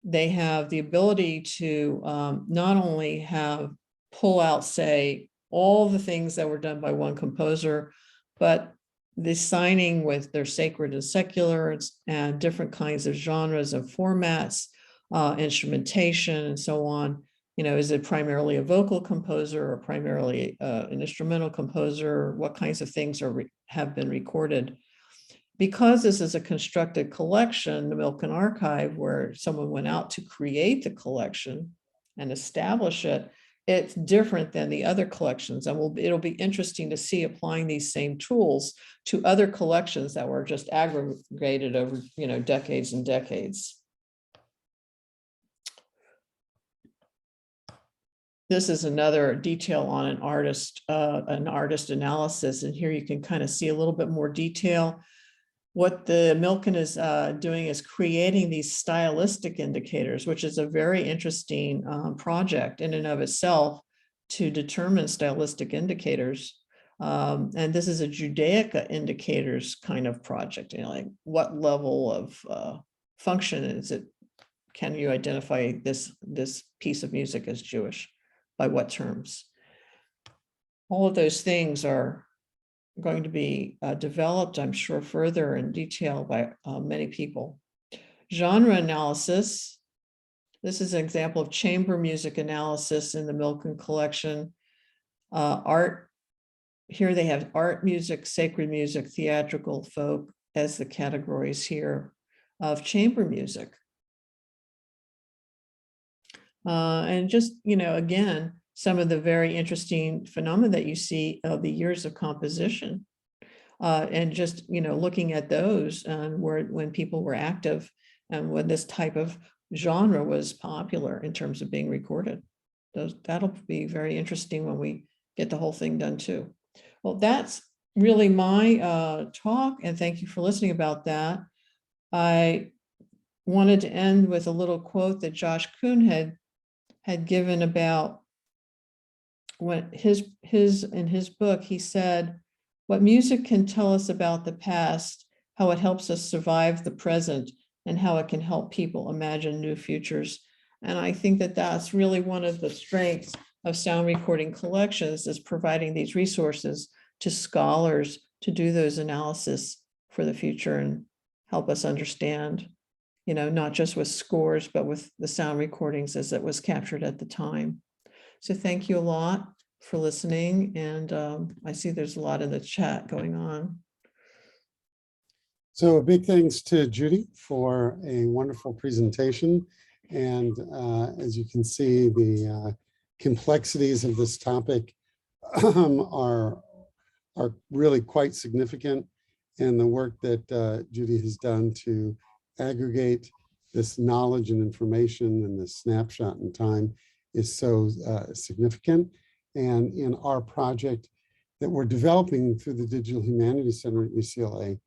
They have the ability to not only pull out, say, all the things that were done by one composer, but the signing with their sacred and secular and different kinds of genres and formats, instrumentation and so on. Is it primarily a vocal composer or primarily an instrumental composer? What kinds of things have been recorded? Because this is a constructed collection, the MILKEN archive, where someone went out to create the collection and establish it, it's different than the other collections. And it'll be interesting to see applying these same tools to other collections that were just aggregated over, decades and decades. This is another detail on an artist analysis. And here you can kind of see a little bit more detail. What the MILKEN is doing is creating these stylistic indicators, which is a very interesting project in and of itself to determine stylistic indicators. And this is a Judaica indicators kind of project, like what level of function is it? Can you identify this piece of music as Jewish? By what terms? All of those things are going to be developed, I'm sure, further in detail by many people. Genre analysis. This is an example of chamber music analysis in the MILKEN collection. Art. Here they have art music, sacred music, theatrical, folk as the categories here of chamber music. And just, again, some of the very interesting phenomena that you see of the years of composition, and just, looking at those when people were active and when this type of genre was popular in terms of being recorded. That'll be very interesting when we get the whole thing done too. Well, that's really my talk, and thank you for listening about that. I wanted to end with a little quote that Josh Kuhn had given about when in his book. He said, "What music can tell us about the past, how it helps us survive the present, and how it can help people imagine new futures." And I think that that's really one of the strengths of sound recording collections, is providing these resources to scholars to do those analysis for the future and help us understand, not just with scores, but with the sound recordings as it was captured at the time. So thank you a lot for listening. And I see there's a lot in the chat going on. So a big thanks to Judy for a wonderful presentation. And as you can see, the complexities of this topic are really quite significant. And the work that Judy has done to aggregate this knowledge and information and this snapshot in time is so significant. And in our project that we're developing through the Digital Humanities Center at UCLA,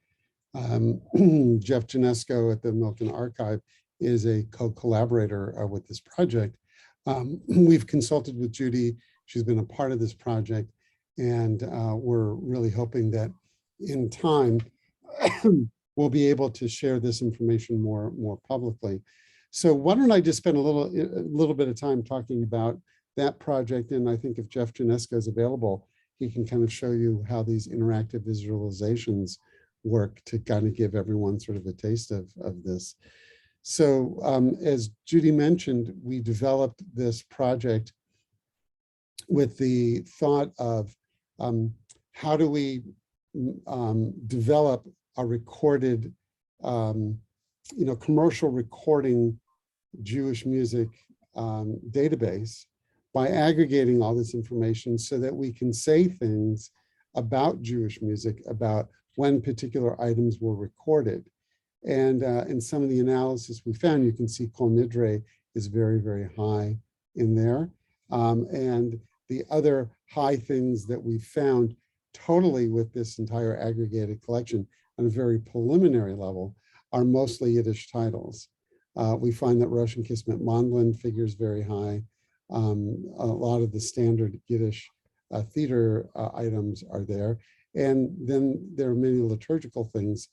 Jeff Janesco at the MILKEN Archive is a co-collaborator with this project. We've consulted with Judy. She's been a part of this project, and we're really hoping that in time we'll be able to share this information more publicly. So why don't I just spend a little bit of time talking about that project, and I think if Jeff Janesco is available, he can kind of show you how these interactive visualizations work to kind of give everyone sort of a taste of this. So as Judy mentioned, we developed this project with the thought of how do we develop a recorded, commercial recording Jewish music database by aggregating all this information so that we can say things about Jewish music, about when particular items were recorded. And in some of the analysis we found, you can see Kol Nidre is very, very high in there. And the other high things that we found totally with this entire aggregated collection on a very preliminary level are mostly Yiddish titles. We find that Roshan Kismet Mondlin figures very high. A lot of the standard Yiddish theater items are there. And then there are many liturgical things,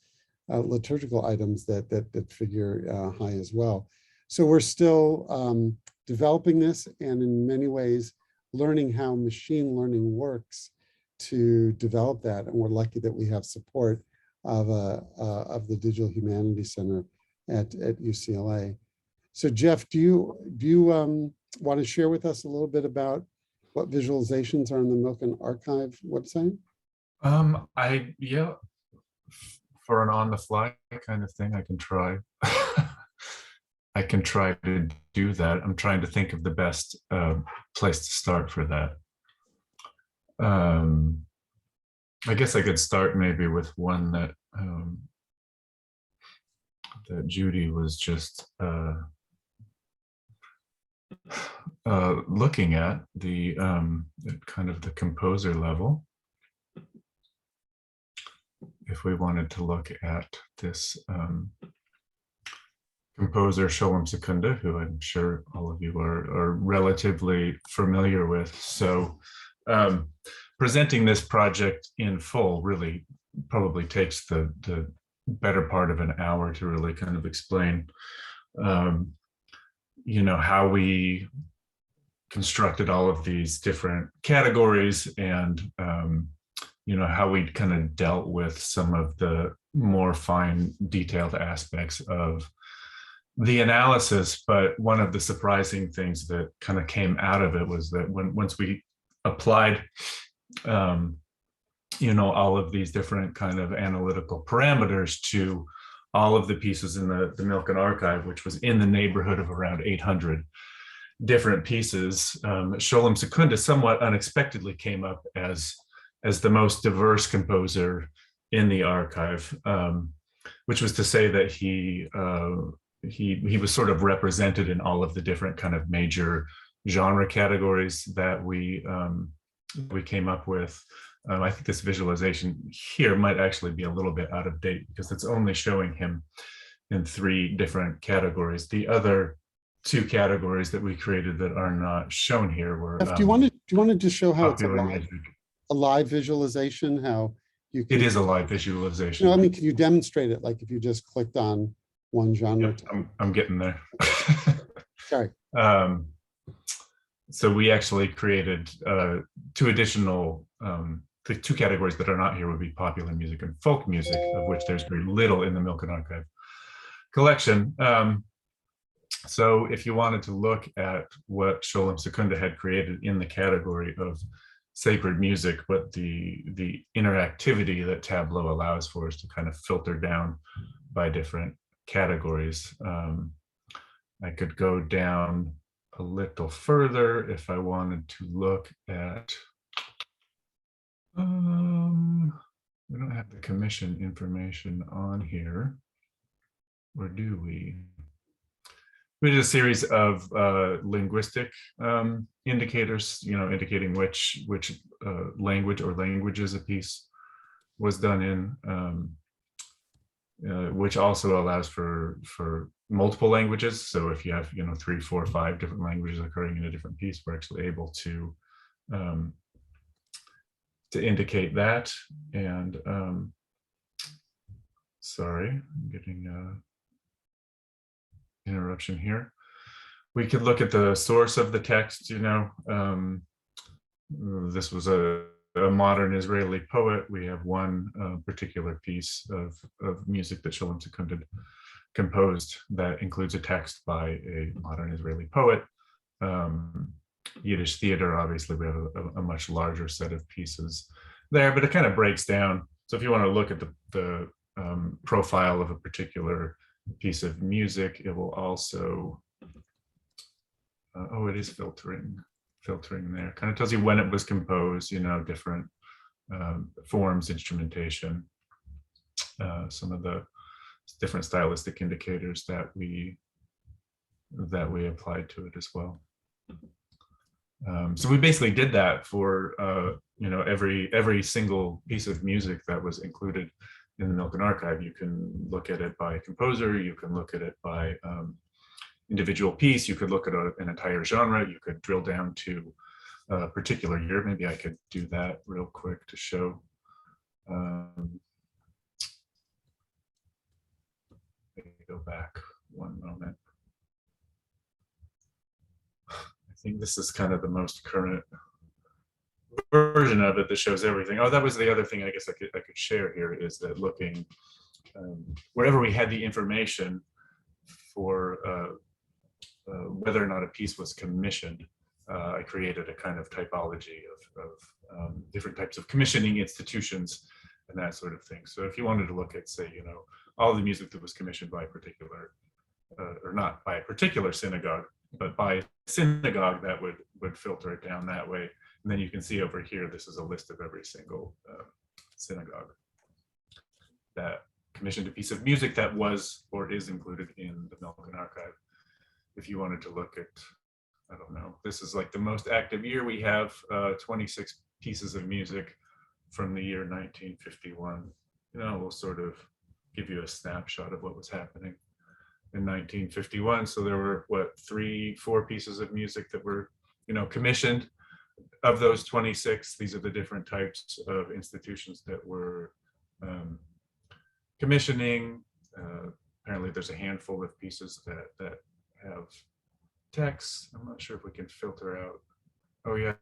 liturgical items that figure high as well. So we're still developing this, and in many ways learning how machine learning works to develop that. And we're lucky that we have support of the Digital Humanities Center at UCLA. So Jeff, do you want to share with us a little bit about what visualizations are on the MILKEN archive website? Yeah, for an on-the-fly kind of thing, I can try. I can try to do that. I'm trying to think of the best place to start for that. I guess I could start maybe with one that that Judy was just looking at, the kind of the composer level. If we wanted to look at this composer Sholem Secunda, who I'm sure all of you are relatively familiar with. So presenting this project in full really probably takes the better part of an hour to really kind of explain you know, how we constructed all of these different categories, and you know, how we kind of dealt with some of the more fine detailed aspects of the analysis. But one of the surprising things that kind of came out of it was that once we applied you know, all of these different kind of analytical parameters to all of the pieces in the MILKEN archive, which was in the neighborhood of around 800 different pieces, Sholem Secunda somewhat unexpectedly came up as the most diverse composer in the archive, which was to say that he was sort of represented in all of the different kind of major genre categories that we came up with. I think this visualization here might actually be a little bit out of date because it's only showing him in 3 different categories. The other 2 categories that we created that are not shown here were. Jeff, do you want to just show how it's popular a live visualization? How you can, it is a live visualization. You know, I mean, can you demonstrate it? Like if you just clicked on one genre. Yep, I'm getting there. Sorry. So we actually created 2 additional, the 2 categories that are not here would be popular music and folk music, of which there's very little in the MILKEN archive collection. So if you wanted to look at what Sholem Secunda had created in the category of sacred music, what the interactivity that Tableau allows for is to kind of filter down by different categories. I could go down a little further if I wanted to look at, we don't have the commission information on here, or do we? We did a series of linguistic indicators, you know, indicating which language or languages a piece was done in, which also allows for multiple languages. So if you have, you know, 3, 4, 5 different languages occurring in a different piece, we're actually able to indicate that. And sorry, I'm getting interruption here. We could look at the source of the text, you know. This was a modern Israeli poet. We have one particular piece of music that Sholem Secunda composed that includes a text by a modern Israeli poet. Yiddish theater, obviously, we have a much larger set of pieces there, but it kind of breaks down. So if you want to look at the profile of a particular piece of music, it will also, oh, it is filtering there. Kind of tells you when it was composed, you know, different forms, instrumentation, some of the different stylistic indicators that we applied to it as well. So we basically did that for every single piece of music that was included in the MILKEN archive. You can look at it by composer, you can look at it by individual piece, you could look at an entire genre, you could drill down to a particular year. Maybe I could do that real quick to show. Maybe go back one moment. I think this is kind of the most current version of it that shows everything. Oh, that was the other thing I guess I could share here, is that looking wherever we had the information for whether or not a piece was commissioned, I created a kind of typology of different types of commissioning institutions and that sort of thing. So if you wanted to look at, say, all the music that was commissioned by a particular, or not by a particular synagogue, but by a synagogue, that would filter it down that way. And then you can see over here, this is a list of every single synagogue that commissioned a piece of music that was or is included in the MILKEN archive. If you wanted to look at, I don't know, this is like the most active year. We have 26 pieces of music from the year 1951. We'll sort of give you a snapshot of what was happening in 1951. So there were, what, 3-4 pieces of music that were, commissioned. Of those 26, these are the different types of institutions that were commissioning. Apparently there's a handful of pieces that have text. I'm not sure if we can filter out. Oh yeah,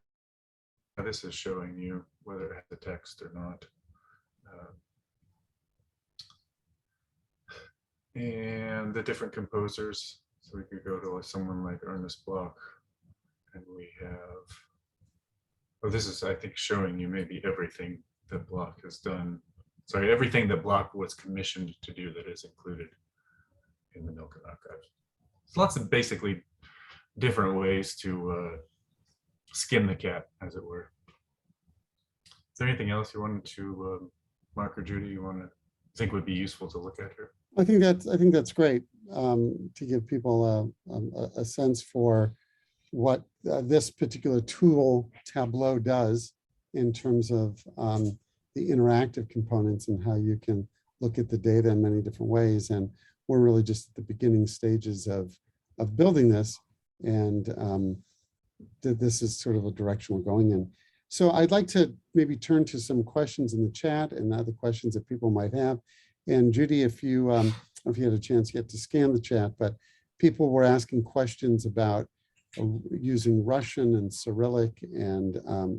this is showing you whether it has the text or not. And the different composers. So we could go to someone like Ernest Bloch, and we have, oh, this is, I think, showing you maybe everything that Bloch has done. Sorry, everything that Bloch was commissioned to do that is included in the MILKEN archive. There's lots of basically different ways to skin the cat, as it were. Is there anything else you wanted to, Mark or Judy, you think would be useful to look at here? I think that's great, to give people a sense for what this particular tool, Tableau, does in terms of the interactive components and how you can look at the data in many different ways. And we're really just at the beginning stages of building this, and this is sort of a direction we're going in. So I'd like to maybe turn to some questions in the chat and other questions that people might have. And Judy, if you had a chance yet to scan the chat, but people were asking questions about using Russian and Cyrillic and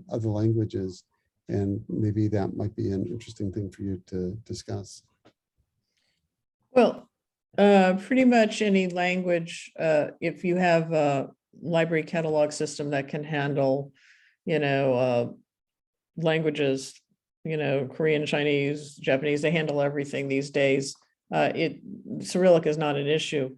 other languages, and maybe that might be an interesting thing for you to discuss. Well, pretty much any language, if you have a library catalog system that can handle, languages, Korean, Chinese, Japanese, they handle everything these days. Cyrillic is not an issue.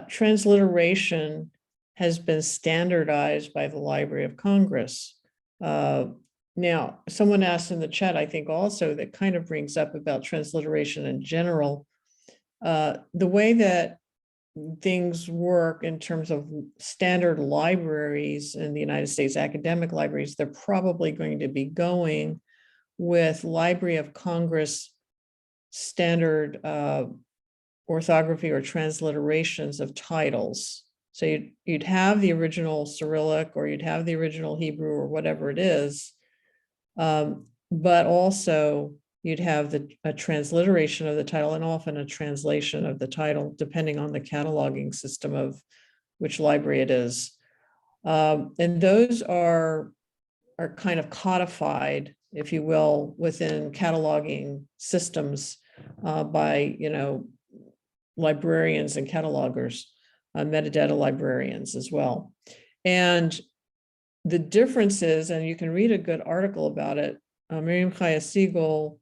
Transliteration has been standardized by the Library of Congress. Now, someone asked in the chat, I think also, that kind of brings up about transliteration in general. The way that things work in terms of standard libraries in the United States, academic libraries, they're probably going to be going with Library of Congress standard orthography or transliterations of titles. So you'd have the original Cyrillic, or you'd have the original Hebrew, or whatever it is, but also you'd have a transliteration of the title, and often a translation of the title, depending on the cataloging system of which library it is. And those are kind of codified, if you will, within cataloging systems by, librarians and catalogers, metadata librarians as well. And the differences, and you can read a good article about it, Miriam Chaya Siegel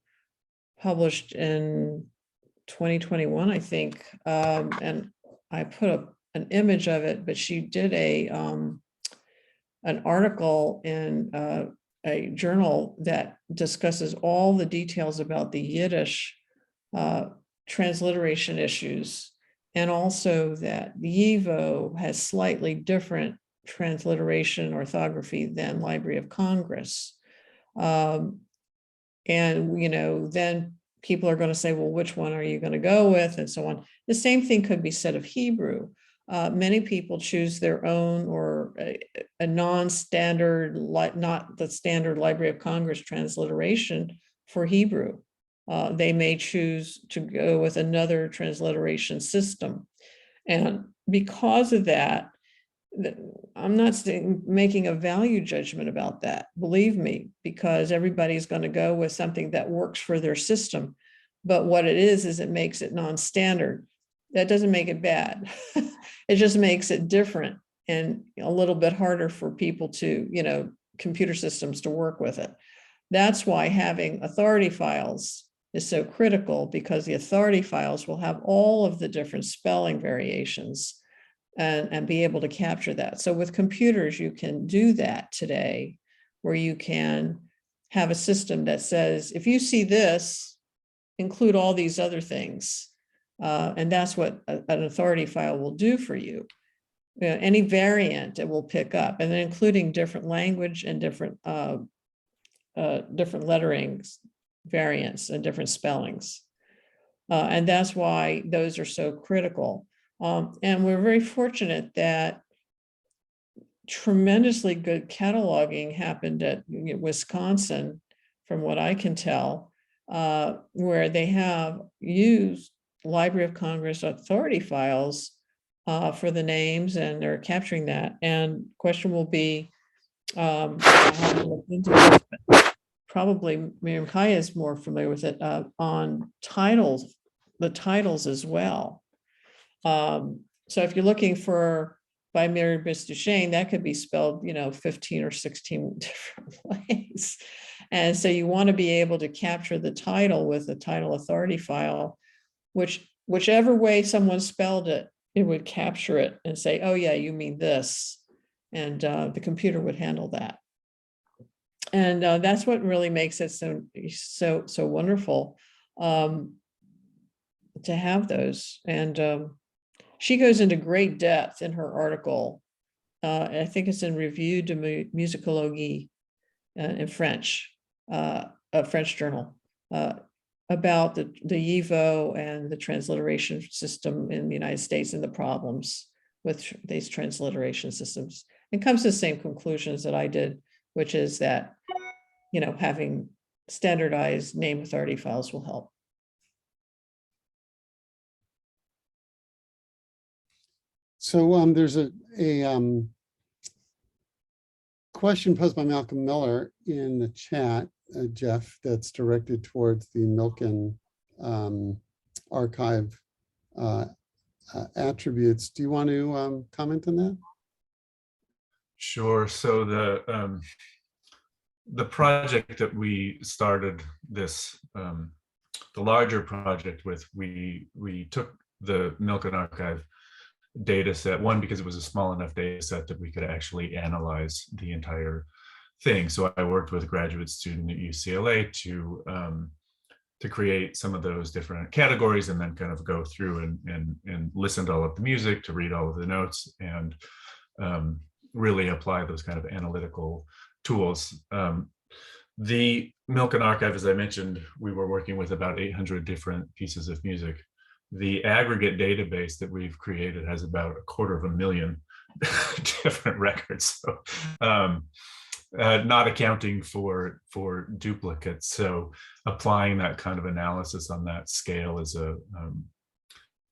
published in 2021, I think, and I put up an image of it, but she did an article in a journal that discusses all the details about the Yiddish transliteration issues, and also that the YIVO has slightly different transliteration orthography than Library of Congress. And, then people are going to say, well, which one are you going to go with, and so on. The same thing could be said of Hebrew. Many people choose their own or a non-standard, not the standard Library of Congress transliteration for Hebrew. They may choose to go with another transliteration system. And because of that, I'm not making a value judgment about that, believe me, because everybody's going to go with something that works for their system. But what it is it makes it non-standard. That doesn't make it bad. It just makes it different and a little bit harder for people to, computer systems to work with it. That's why having authority files is so critical, because the authority files will have all of the different spelling variations and be able to capture that. So with computers, you can do that today, where you can have a system that says, if you see this, include all these other things. And that's what an authority file will do for you. Any variant it will pick up, and then including different language and different letterings, variants, and different spellings. And that's why those are so critical. And we're very fortunate that tremendously good cataloging happened at Wisconsin, from what I can tell, where they have used Library of Congress authority files for the names, and they're capturing that. And question will be, probably Miriam Kaya is more familiar with it, on titles, the titles as well. So if you're looking for by Mary Duchesne, that could be spelled, 15 or 16 different ways. And so you want to be able to capture the title with a title authority file, whichever way someone spelled it, it would capture it and say, oh yeah, you mean this. And the computer would handle that. And that's what really makes it so wonderful to have those. And she goes into great depth in her article. I think it's in Revue de Musicologie in French, a French journal, about the YIVO and the transliteration system in the United States and the problems with these transliteration systems. It comes to the same conclusions that I did, which is that, having standardized name authority files will help. So there's a question posed by Malcolm Miller in the chat, Jeff, that's directed towards the MILKEN archive attributes. Do you want to comment on that? Sure. So the project that we started this, the larger project with, we took the MILKEN archive data set, one, because it was a small enough data set that we could actually analyze the entire thing. So I worked with a graduate student at UCLA to create some of those different categories, and then kind of go through and listen to all of the music, to read all of the notes, and really apply those kind of analytical tools. The MILKEN archive, as I mentioned, we were working with about 800 different pieces of music. The aggregate database that we've created has about 250,000 different records, so not accounting for duplicates. So applying that kind of analysis on that scale is a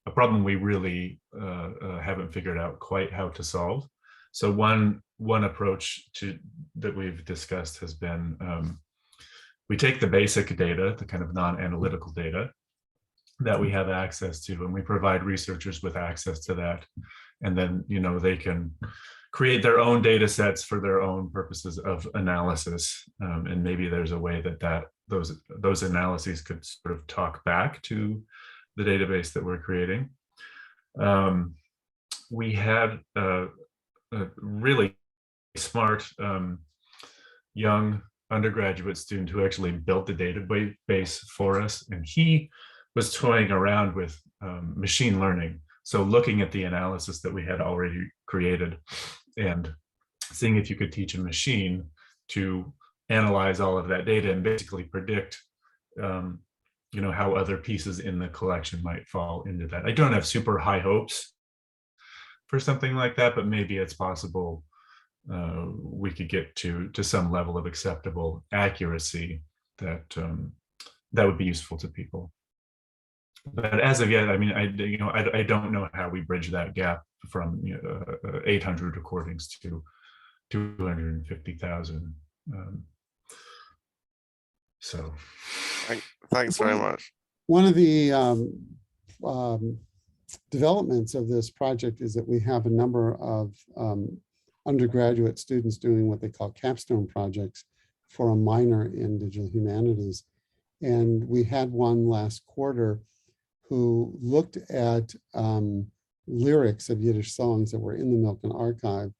problem we really haven't figured out quite how to solve. So one approach that we've discussed has been, we take the basic data, the kind of non-analytical data that we have access to, and we provide researchers with access to that. And then, they can create their own data sets for their own purposes of analysis. And maybe there's a way that those analyses could sort of talk back to the database that we're creating. We had a really smart young undergraduate student who actually built the database for us, and he was toying around with machine learning. So looking at the analysis that we had already created and seeing if you could teach a machine to analyze all of that data and basically predict how other pieces in the collection might fall into that. I don't have super high hopes for something like that, but maybe it's possible we could get to some level of acceptable accuracy that would be useful to people. But as of yet, I mean, I don't know how we bridge that gap from 800 recordings to 250,000. So, thanks very much. One of the developments of this project is that we have a number of undergraduate students doing what they call capstone projects for a minor in digital humanities. And we had one last quarter who looked at lyrics of Yiddish songs that were in the MILKEN archive,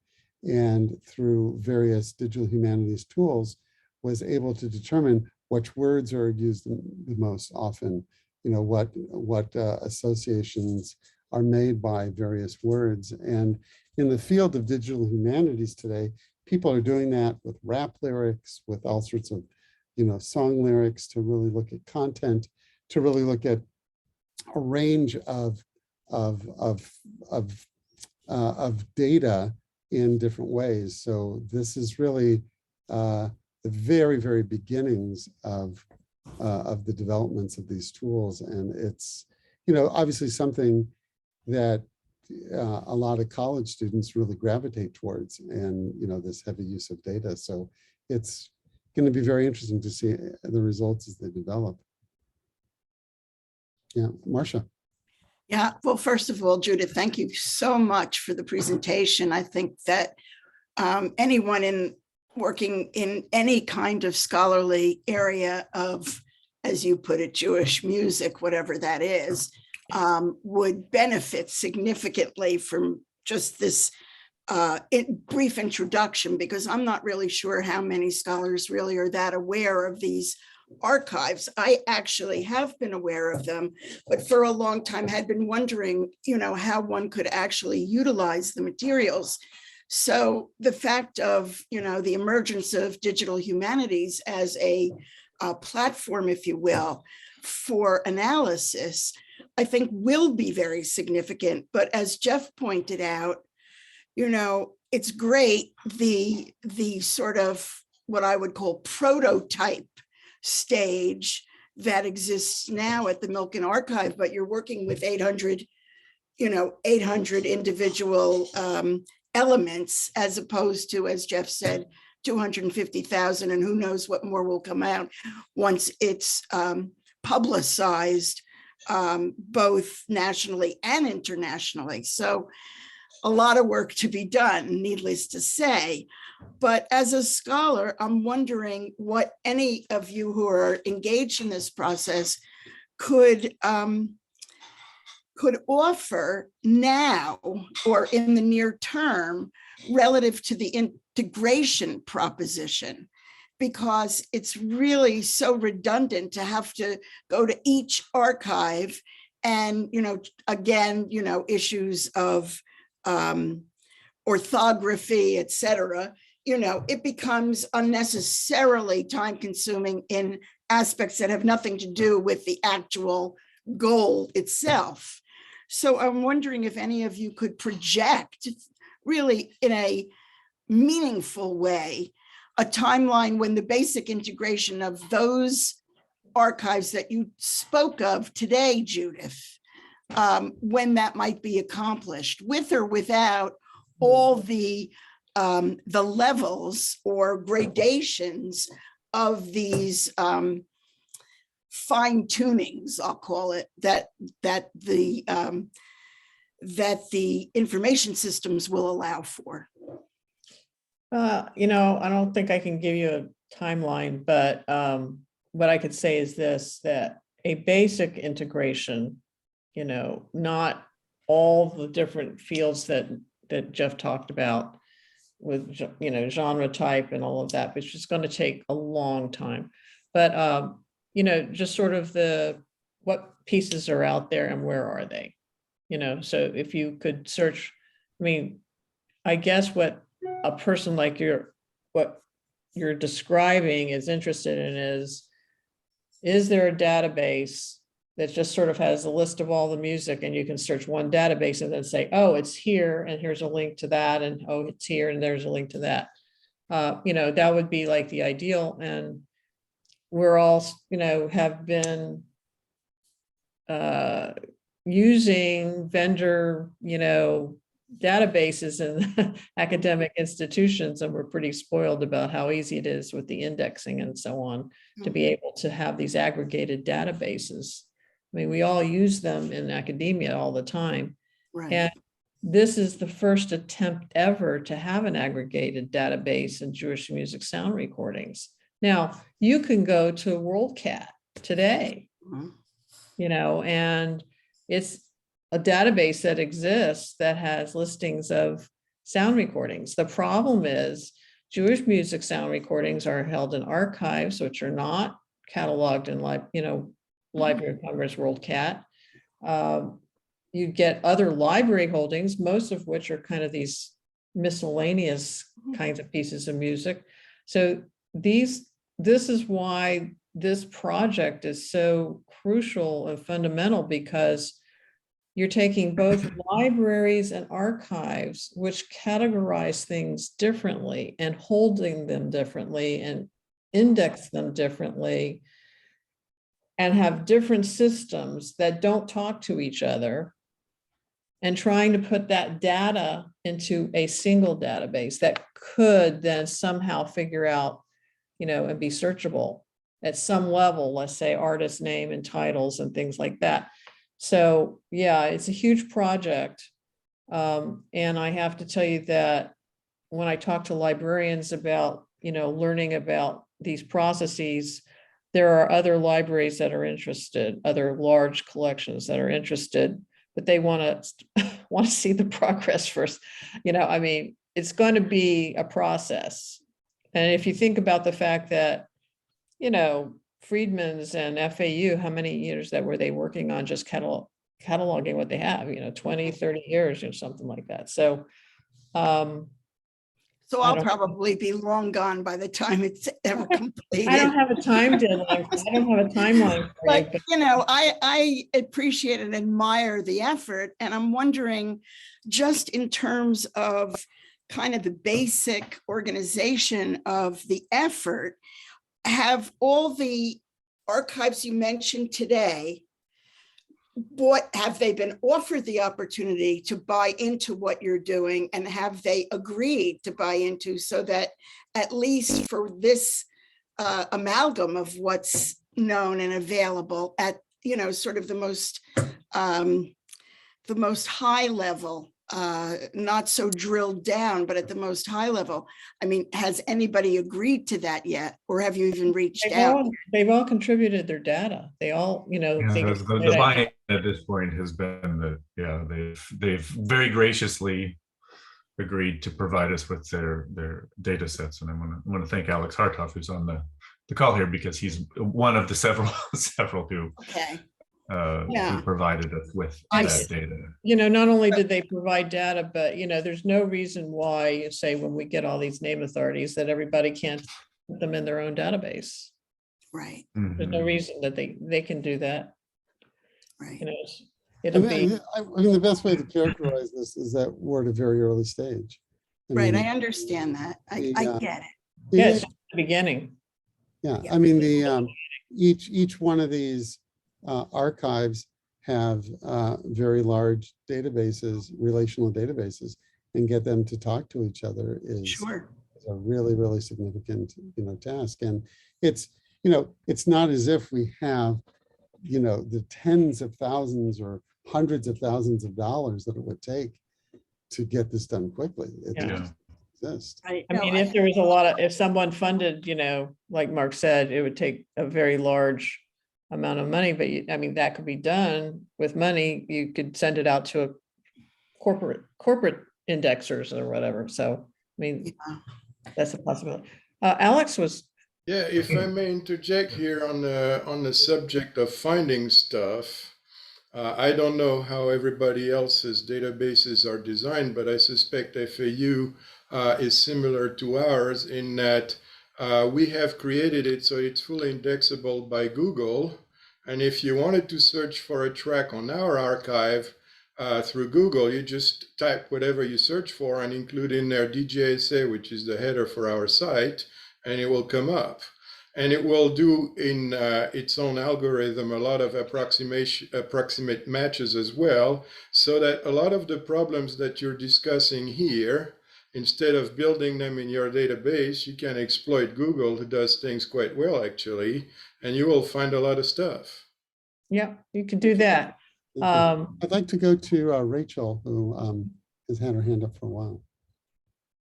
and through various digital humanities tools was able to determine which words are used the most often, what associations are made by various words. And in the field of digital humanities today, people are doing that with rap lyrics, with all sorts of, song lyrics, to really look at content, to really look at a range of data in different ways. So this is really the very, very beginnings of the developments of these tools. And it's, obviously something that a lot of college students really gravitate towards, and, this heavy use of data. So it's going to be very interesting to see the results as they develop. Yeah, Marcia. Yeah, well, first of all, Judith, thank you so much for the presentation. I think that anyone working in any kind of scholarly area of, as you put it, Jewish music, whatever that is, would benefit significantly from just this brief introduction, because I'm not really sure how many scholars really are that aware of these archives. I actually have been aware of them, but for a long time had been wondering, how one could actually utilize the materials. So the fact of, the emergence of digital humanities as a platform, if you will, for analysis, I think will be very significant. But as Jeff pointed out, it's great, the sort of what I would call prototype stage that exists now at the MILKEN archive, but you're working with 800 individual elements, as opposed to, as Jeff said, 250,000, and who knows what more will come out once it's publicized, both nationally and internationally. So a lot of work to be done, needless to say. But as a scholar, I'm wondering what any of you who are engaged in this process could offer now or in the near term relative to the integration proposition, because it's really so redundant to have to go to each archive and, again, issues of orthography, et cetera, it becomes unnecessarily time consuming in aspects that have nothing to do with the actual goal itself. So I'm wondering if any of you could project really in a meaningful way a timeline when the basic integration of those archives that you spoke of today, Judith, when that might be accomplished, with or without all the levels or gradations of these fine tunings, I'll call it, that the information systems will allow for. I don't think I can give you a timeline, but what I could say is this, that a basic integration, not all the different fields that Jeff talked about with, genre type and all of that, which is going to take a long time. But, just sort of what pieces are out there and where are they? So if you could search, I guess what a person like what you're describing is interested in is there a database that just sort of has a list of all the music, and you can search one database and then say, oh, it's here, and here's a link to that, and oh, it's here, and there's a link to that. That would be like the ideal. And we're all, have been using vendor, databases in academic institutions, and we're pretty spoiled about how easy it is with the indexing and so on to be able to have these aggregated databases. I mean, we all use them in academia all the time. Right. And this is the first attempt ever to have an aggregated database in Jewish music sound recordings. Now, you can go to WorldCat today, and it's a database that exists that has listings of sound recordings. The problem is Jewish music sound recordings are held in archives, which are not cataloged in Library of Congress WorldCat. You get other library holdings, most of which are kind of these miscellaneous kinds of pieces of music. So this is why this project is so crucial and fundamental, because you're taking both libraries and archives, which categorize things differently and holding them differently and index them differently, and have different systems that don't talk to each other, and trying to put that data into a single database that could then somehow figure out, and be searchable at some level, let's say artist name and titles and things like that. So yeah, it's a huge project. And I have to tell you that when I talk to librarians about, learning about these processes, there are other libraries that are interested, other large collections that are interested, but they want to see the progress first. It's going to be a process. And if you think about the fact that, Friedman's and FAU, how many years that were they working on just cataloging what they have, 20, 30 years or something like that. So, So I'll probably be long gone by the time it's ever completed. I don't have a time deadline. I don't have a timeline. But I appreciate and admire the effort. And I'm wondering, just in terms of kind of the basic organization of the effort, have all the archives you mentioned today, have they been offered the opportunity to buy into what you're doing, and have they agreed to buy into, so that at least for this amalgam of what's known and available at sort of the most high level, not so drilled down, but at the most high level, has anybody agreed to that yet, or have you even reached out? They've all contributed their data. They all, the buy-in at this point has been that, they've very graciously agreed to provide us with their data sets. And I want to thank Alex Hartoff, who's on the call here, because he's one of the several who who provided us with that data. Not only did they provide data, but there's no reason why, say, when we get all these name authorities, that everybody can't put them in their own database. Right. There's no reason that they can do that. Right. The best way to characterize this is that we're at a very early stage. I understand that. I get it. Yeah, it's the beginning. Yeah. Each one of these archives have very large databases, relational databases, and get them to talk to each other is a really, really significant, task. And it's not as if we have, the tens of thousands or hundreds of thousands of dollars that it would take to get this done quickly. It just exists. If there was if someone funded, like Mark said, it would take a very large amount of money, but that could be done with money. You could send it out to a corporate indexers or whatever. So, that's a possibility. Alex was. Yeah, if I may interject here on the subject of finding stuff, I don't know how everybody else's databases are designed, but I suspect FAU is similar to ours in that we have created it so it's fully indexable by Google. And if you wanted to search for a track on our archive through Google, you just type whatever you search for and include in there DJSA, which is the header for our site, and it will come up. And it will do in its own algorithm a lot of approximate matches as well, so that a lot of the problems that you're discussing here, instead of building them in your database, you can exploit Google, who does things quite well actually, and you will find a lot of stuff. Yeah, you could do that. I'd like to go to Rachel, who has had her hand up for a while.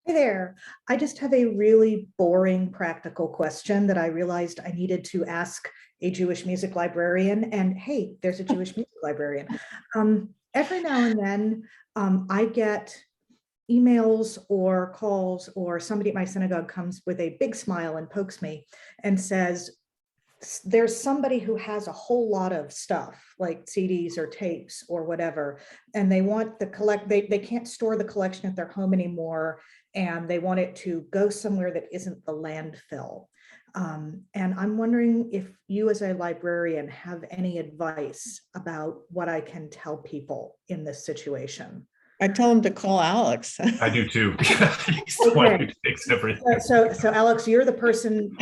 Hey there. I just have a really boring practical question that I realized I needed to ask a Jewish music librarian. And hey, there's a Jewish music librarian. Every now and then I get emails or calls, or somebody at my synagogue comes with a big smile and pokes me and says, there's somebody who has a whole lot of stuff like CDs or tapes or whatever, and they want the they can't store the collection at their home anymore, and they want it to go somewhere that isn't the landfill. And I'm wondering if you as a librarian have any advice about what I can tell people in this situation. I tell them to call Alex. I do too. He's the one who takes everything. So Alex, you're the person.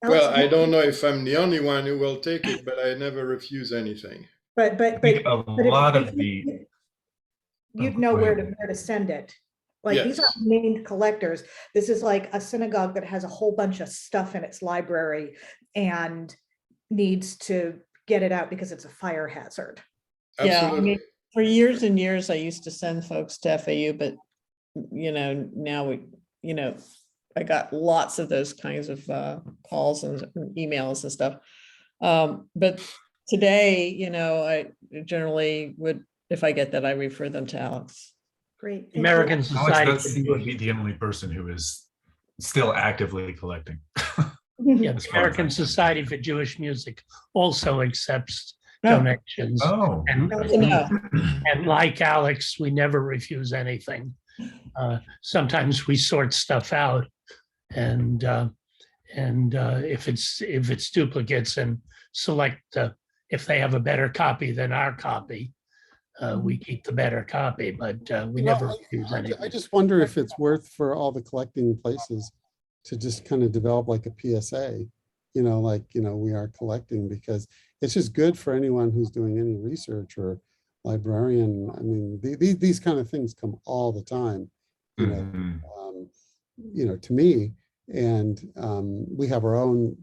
Well, I don't know if I'm the only one who will take it, but I never refuse anything. But A lot of the you'd know where to send it. Like these are named collectors. This is like a synagogue that has a whole bunch of stuff in its library and needs to get it out because it's a fire hazard. Yeah, I mean, for years and years, I used to send folks to FAU, but now I got lots of those kinds of calls and emails and stuff. But today, I generally would, if I get that, I refer them to Alex. Great. American Society. Alex, that would be the only person who is still actively collecting. Yeah, the American Society for Jewish Music also accepts donations. Oh, and like Alex, we never refuse anything. Sometimes we sort stuff out, and if it's duplicates, and select if they have a better copy than our copy, we keep the better copy, but we never refuse anything. I just wonder if it's worth for all the collecting places to just kind of develop like a PSA, we are collecting, because it's just good for anyone who's doing any research or librarian. I mean, these kind of things come all the time, to me, and we have our own,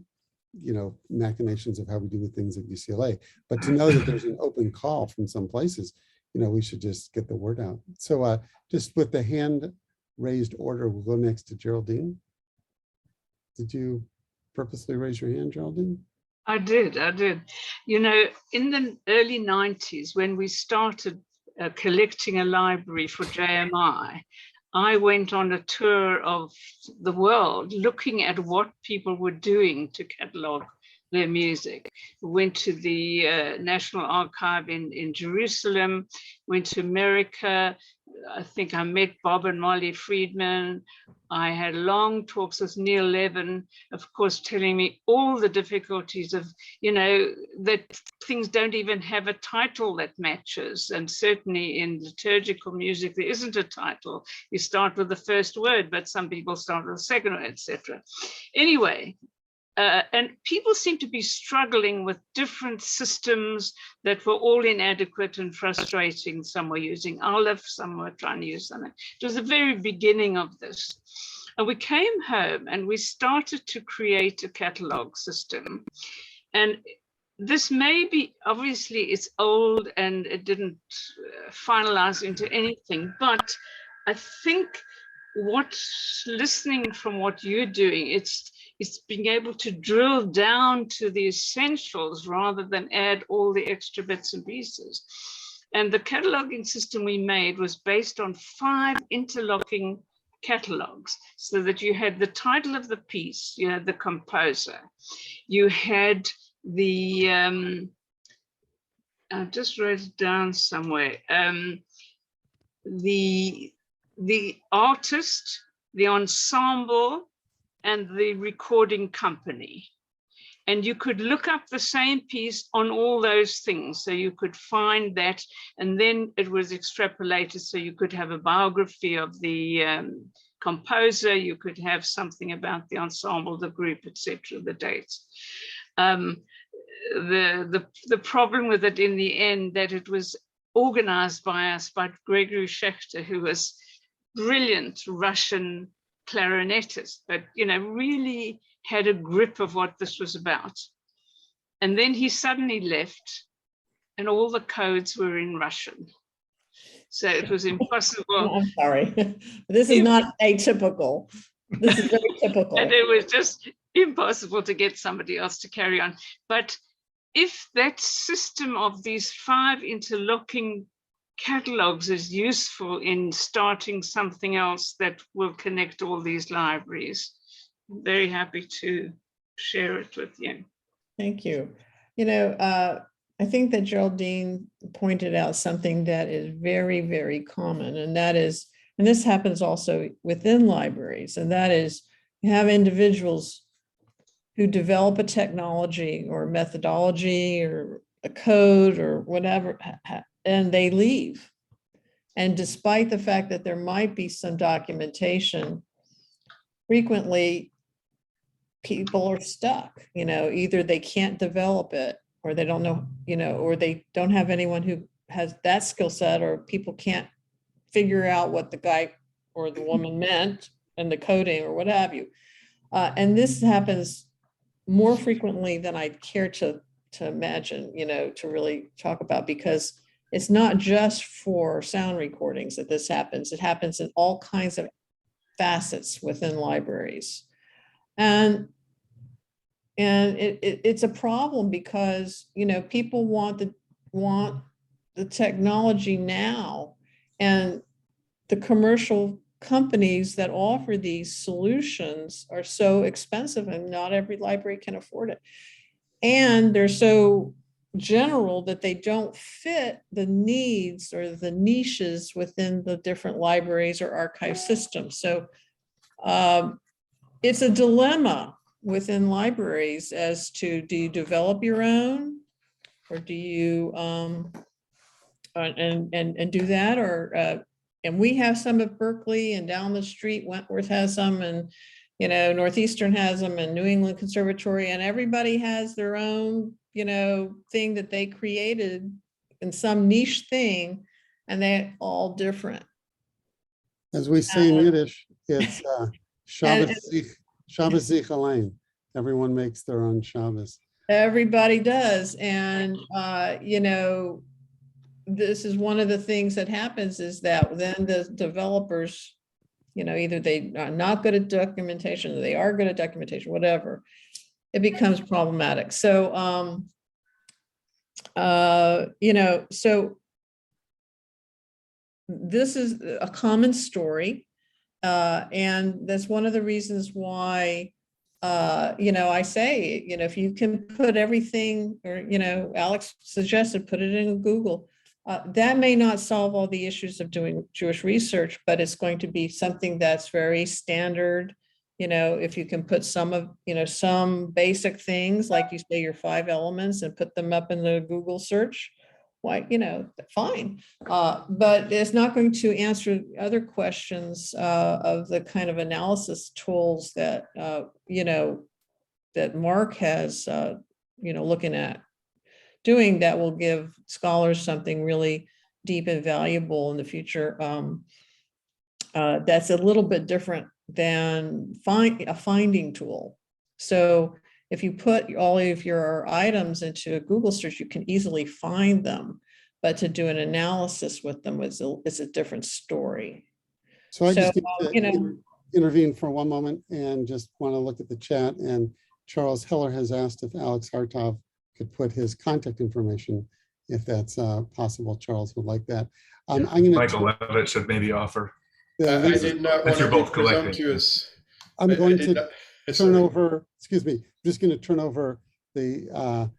machinations of how we do things at UCLA, but to know that there's an open call from some places, we should just get the word out. So just with the hand raised order, we'll go next to Geraldine. Did you purposely raise your hand, Geraldine? I did. In the early 90s, when we started collecting a library for JMI, I went on a tour of the world looking at what people were doing to catalog their music. We went to the National Archive in Jerusalem, went to America. I think I met Bob and Molly Friedman. I had long talks with Neil Levin, of course, telling me all the difficulties of, that things don't even have a title that matches. And certainly in liturgical music, there isn't a title. You start with the first word, but some people start with the second word, etc. Anyway, and people seem to be struggling with different systems that were all inadequate and frustrating. Some were using Aleph, some were trying to use something. It was the very beginning of this. And we came home and we started to create a catalog system. And this may be, obviously it's old and it didn't finalize into anything, but I think listening from what you're doing, it's being able to drill down to the essentials rather than add all the extra bits and pieces. And the cataloging system we made was based on 5 interlocking catalogs, so that you had the title of the piece, you had the composer, you had the I just wrote it down somewhere. The artist, the ensemble, and the recording company. And you could look up the same piece on all those things. So you could find that, and then it was extrapolated. So you could have a biography of the composer, you could have something about the ensemble, the group, etc., the dates. The problem with it in the end, that it was organized by us, by Gregory Schechter, who was brilliant Russian clarinetist, but really had a grip of what this was about. And then he suddenly left and all the codes were in Russian. So it was impossible. I'm sorry. This is not atypical. This is very typical. And it was just impossible to get somebody else to carry on. But if that system of these 5 interlocking catalogs is useful in starting something else that will connect all these libraries, I'm very happy to share it with you. Thank you. I think that Geraldine pointed out something that is very, very common, and that is, and this happens also within libraries, and that is you have individuals who develop a technology or methodology or a code or whatever, and they leave. And despite the fact that there might be some documentation, frequently people are stuck, either they can't develop it or they don't know, or they don't have anyone who has that skill set, or people can't figure out what the guy or the woman meant in the coding or what have you. And this happens more frequently than I'd care to imagine, to really talk about, because it's not just for sound recordings that this happens. It happens in all kinds of facets within libraries. And it's a problem because, people want the technology now, and the commercial companies that offer these solutions are so expensive and not every library can afford it. And they're so general that they don't fit the needs or the niches within the different libraries or archive systems. So it's a dilemma within libraries as to, do you develop your own, or do you and do that, or and we have some at Berkeley, and down the street Wentworth has some, and Northeastern has them, and New England Conservatory, and everybody has their own thing that they created in some niche thing, and they're all different. As we say in Yiddish, it's Shabbos Zich Allein. Everyone makes their own Shabbos. Everybody does. And, this is one of the things that happens, is that then the developers, either they are not good at documentation, or they are good at documentation, whatever, it becomes problematic. So, so this is a common story. And that's one of the reasons why, I say, if you can put everything, or, Alex suggested, put it in Google, that may not solve all the issues of doing Jewish research, but it's going to be something that's very standard. If you can put some of, some basic things, like you say, your 5 elements, and put them up in the Google search, why, fine. But it's not going to answer other questions of the kind of analysis tools that, that Mark has, looking at doing, that will give scholars something really deep and valuable in the future. That's a little bit different than a finding tool. So if you put all of your items into a Google search, you can easily find them, but to do an analysis with them is a different story. So I just need to intervene for one moment and just want to look at the chat. And Charles Heller has asked if Alex Hartov could put his contact information, if that's possible. Charles would like that. I'm going to Michael Levitt should maybe offer. I did not want to be both collecting. presumptuous. I'm going to turn sorry. over, excuse me, I'm just going to turn over the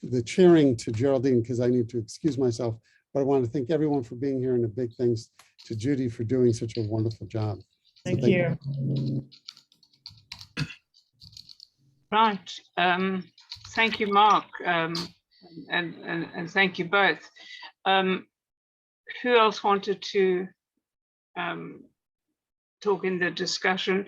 the chairing to Geraldine because I need to excuse myself. But I want to thank everyone for being here, and a big thanks to Judy for doing such a wonderful job. Thank you. Right. Thank you, Mark, and thank you both. Who else wanted to talk in the discussion?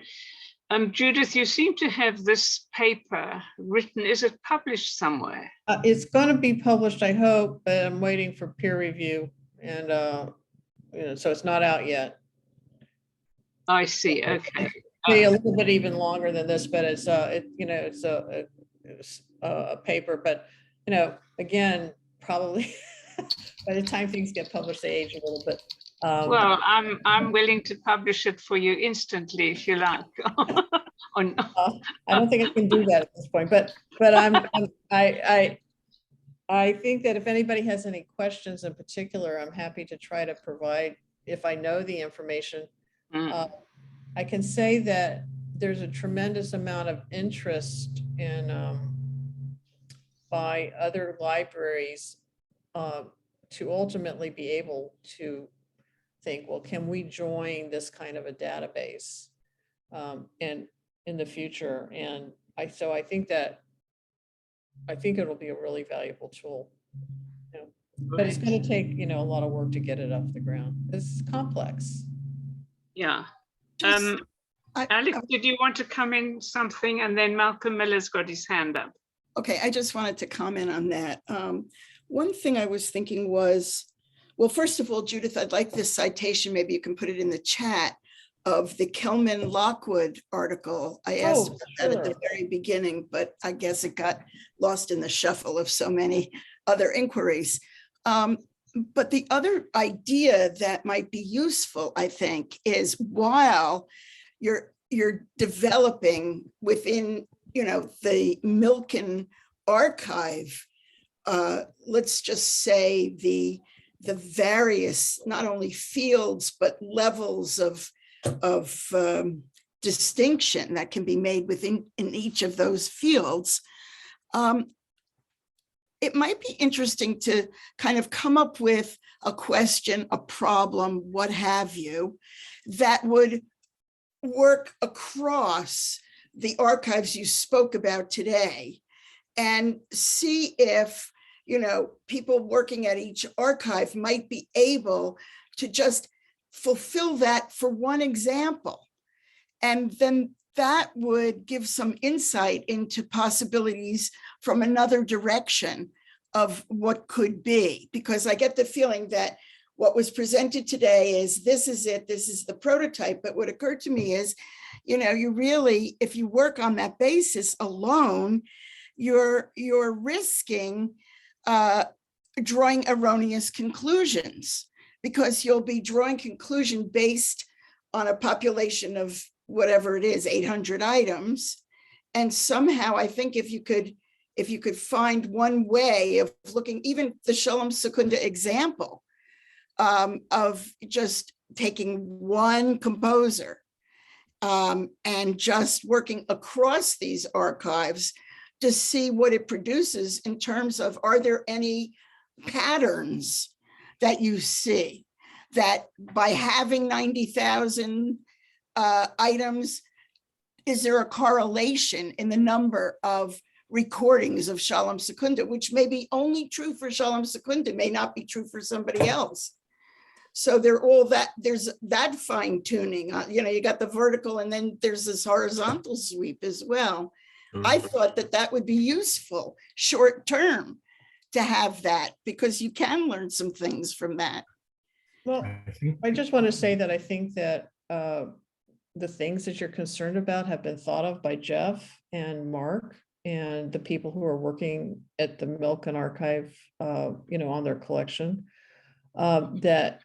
Judith, you seem to have this paper written. Is it published somewhere? It's going to be published, I hope, but I'm waiting for peer review, and so it's not out yet. I see. Okay. Maybe a little bit even longer than this, but it's it's a paper. But again, probably by the time things get published, they age a little bit. Well, I'm willing to publish it for you instantly if you like. Or not. I don't think I can do that at this point, but I think that if anybody has any questions in particular, I'm happy to try to provide if I know the information. I can say that there's a tremendous amount of interest in by other libraries to ultimately be able to think, well, can we join this kind of a database and in the future? And I think it'll be a really valuable tool. But it's going to take a lot of work to get it off the ground. It's complex. Yeah. Alex, did you want to come in something? And then Malcolm Miller's got his hand up. Okay, I just wanted to comment on that. One thing I was thinking was, well, first of all, Judith, I'd like this citation, maybe you can put it in the chat, of the Kelman-Lockwood article. I asked about that at the very beginning, but I guess it got lost in the shuffle of so many other inquiries. But the other idea that might be useful, I think, is while you're developing within, the MILKEN archive, let's just say the various, not only fields, but levels of distinction that can be made within in each of those fields. It might be interesting to kind of come up with a question, a problem, what have you, that would work across the archives you spoke about today, and see if, people working at each archive might be able to just fulfill that for one example. And then that would give some insight into possibilities from another direction of what could be, because I get the feeling that what was presented today is, this is it, this is the prototype. But what occurred to me is, you really, if you work on that basis alone, you're risking drawing erroneous conclusions, because you'll be drawing conclusion based on a population of whatever it is, 800 items. And somehow I think if you could find one way of looking, even the Shalom Secunda example, of just taking one composer and just working across these archives to see what it produces in terms of, are there any patterns that you see, that by having 90,000 items, is there a correlation in the number of recordings of Shalom Secunda, which may be only true for Shalom Secunda, may not be true for somebody else. So there's that fine tuning, you got the vertical, and then there's this horizontal sweep as well. I thought that would be useful short term to have that, because you can learn some things from that. Well, I just want to say that I think that the things that you're concerned about have been thought of by Jeff and Mark and the people who are working at the MILKEN archive, on their collection, that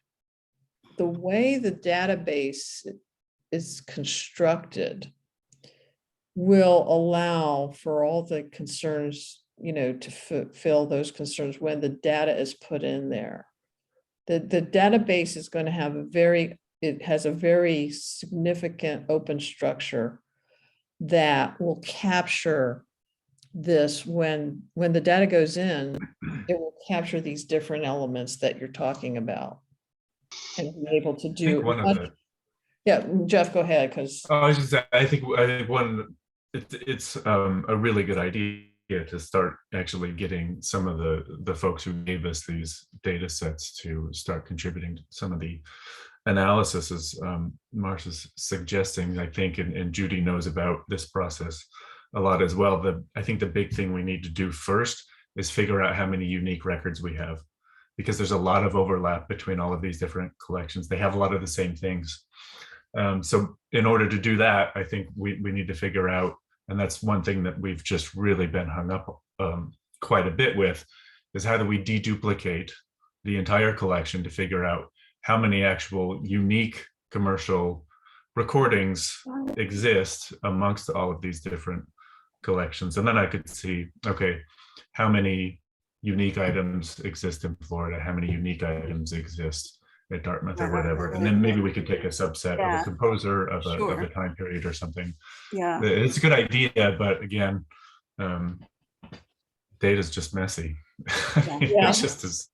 the way the database is constructed will allow for all the concerns, to fulfill those concerns when the data is put in there. The database is going to have it has a very significant open structure that will capture this, when the data goes in, it will capture these different elements that you're talking about and be able to I think do. one of the Yeah, Jeff, go ahead, because Oh, I was just saying, I think it's a really good idea to start actually getting some of the folks who gave us these data sets to start contributing to some of the analysis, as Marcia's suggesting, I think, and Judy knows about this process a lot as well. I think the big thing we need to do first is figure out how many unique records we have, because there's a lot of overlap between all of these different collections. They have a lot of the same things. So in order to do that, I think we need to figure out, and that's one thing that we've just really been hung up quite a bit with, is how do we deduplicate the entire collection to figure out how many actual unique commercial recordings exist amongst all of these different collections. And then I could see, okay, how many unique items exist in Florida, how many unique items exist at Dartmouth or whatever, and then maybe we could take a subset of a composer of a time period or something. Yeah. It's a good idea, but again, data is just messy. Yeah. It's just as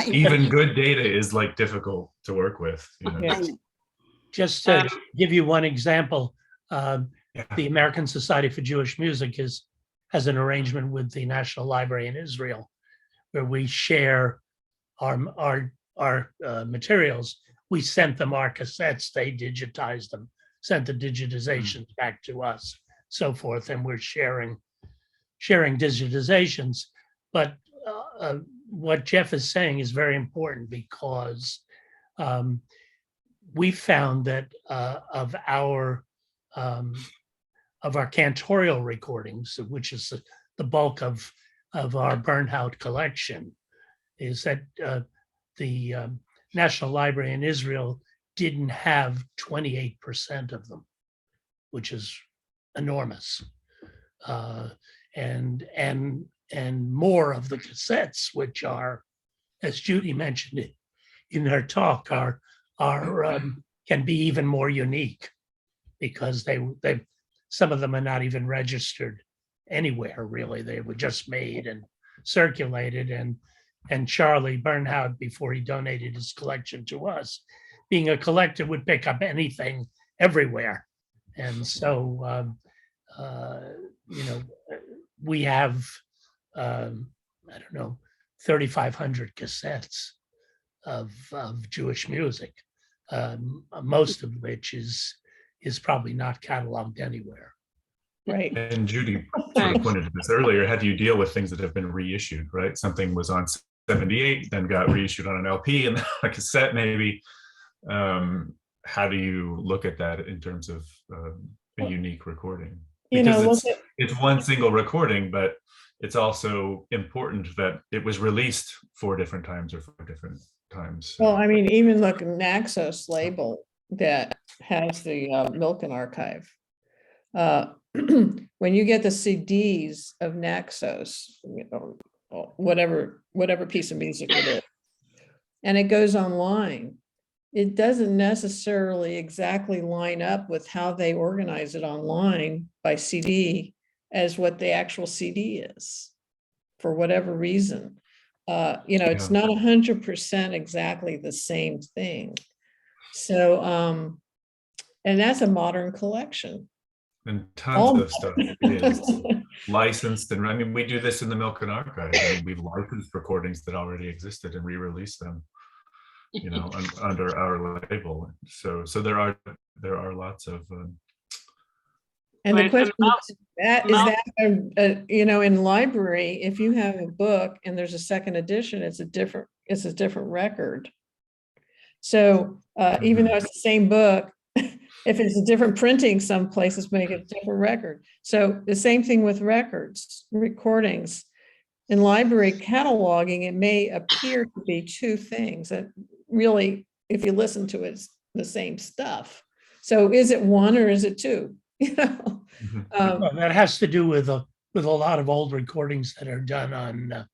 even good data is like difficult to work with. You know? Yeah. Just to give you one example, the American Society for Jewish Music has an arrangement with the National Library in Israel, where we share our materials. We sent them our cassettes, they digitized them, sent the digitizations back to us, so forth, and we're sharing digitizations. But what Jeff is saying is very important, because we found that of our cantorial recordings, which is the bulk of our Bernhout collection, is that the National Library in Israel didn't have 28% of them, which is enormous. And more of the cassettes, which are, as Judy mentioned in her talk, are can be even more unique, because they some of them are not even registered anywhere really. They were just made and circulated, and Charlie Bernhout, before he donated his collection to us, being a collector, would pick up anything everywhere. And so we have I don't know, 3,500 cassettes of Jewish music, most of which is probably not cataloged anywhere. right. And Judy sort of pointed to this earlier. How do you deal with things that have been reissued, right? Something was on 78, then got reissued on an LP and a cassette maybe. How do you look at that in terms of a unique recording? Because it's one single recording, but it's also important that it was released 4 different times or 4 different times. Well, I mean, even look at Naxos label that has the MILKEN archive. When you get the CDs of Naxos, whatever piece of music it is, and it goes online, it doesn't necessarily exactly line up with how they organize it online by CD as what the actual CD is, for whatever reason. It's not 100% exactly the same thing. So, and that's a modern collection. And tons of stuff is licensed. And I mean, we do this in the MILKEN archive. I mean, we've licensed recordings that already existed and re-released them, under our label. So there are lots of. And the question is in library, if you have a book and there's a second edition, it's a different record. So even though it's the same book, if it's a different printing, some places make it a different record. So the same thing with recordings. In library cataloging, it may appear to be 2 things that really, if you listen to it, it's the same stuff. So is it 1 or is it 2? Well, that has to do with a lot of old recordings that are done on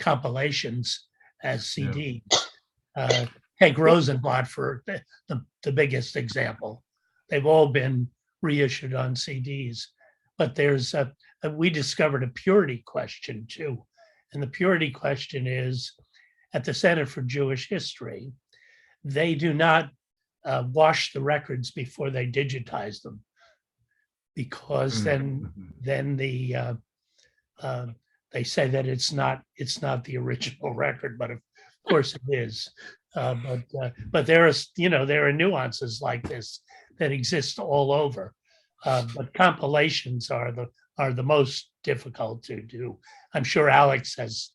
compilations as CDs. Take Rosenblatt for the biggest example. They've all been reissued on CDs, but there's a we discovered a purity question too. And the purity question is, at the Center for Jewish History, they do not wash the records before they digitize them, because then they say that it's not the original record, but of course it is. But there are nuances like this that exist all over. But compilations are the most difficult to do. I'm sure Alex has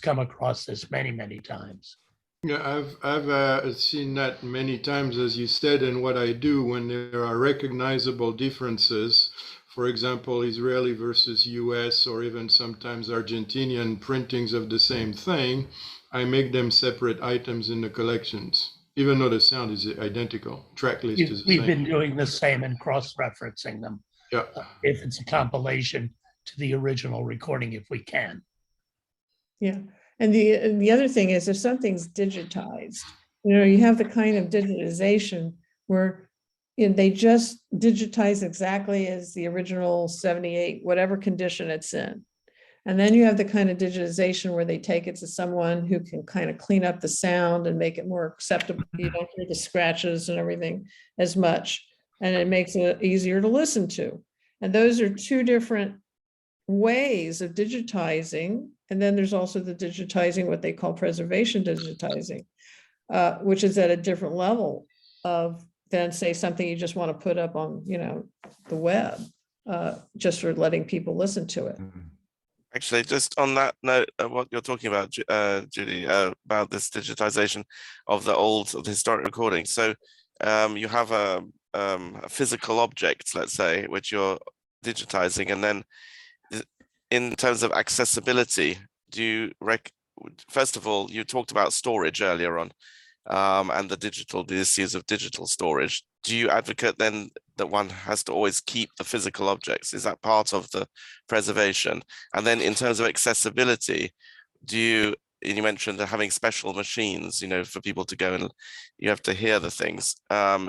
come across this many times. Yeah, I've seen that many times, as you said, and what I do when there are recognizable differences, for example, Israeli versus US, or even sometimes Argentinian printings of the same thing, I make them separate items in the collections, even though the sound is identical. Track list is the We've same. been doing the same and cross-referencing them. Yeah. If it's a compilation to the original recording, if we can. Yeah. And the other thing is, if something's digitized, you have the kind of digitization where they just digitize exactly as the original 78, whatever condition it's in. And then you have the kind of digitization where they take it to someone who can kind of clean up the sound and make it more acceptable. You don't hear the scratches and everything as much, and it makes it easier to listen to. And those are two different ways of digitizing. And then there's also the digitizing, what they call preservation digitizing, which is at a different level of than, say, something you just want to put up on, the web, just for letting people listen to it. Actually, just on that note, what you're talking about, Judy, about this digitization of the historic recording. So you have a physical object, let's say, which you're digitizing, and then in terms of accessibility, first of all, you talked about storage earlier on, and the issues of digital storage. Do you advocate then that one has to always keep the physical objects? Is that part of the preservation? And then in terms of accessibility, you mentioned that having special machines, for people to go and you have to hear the things.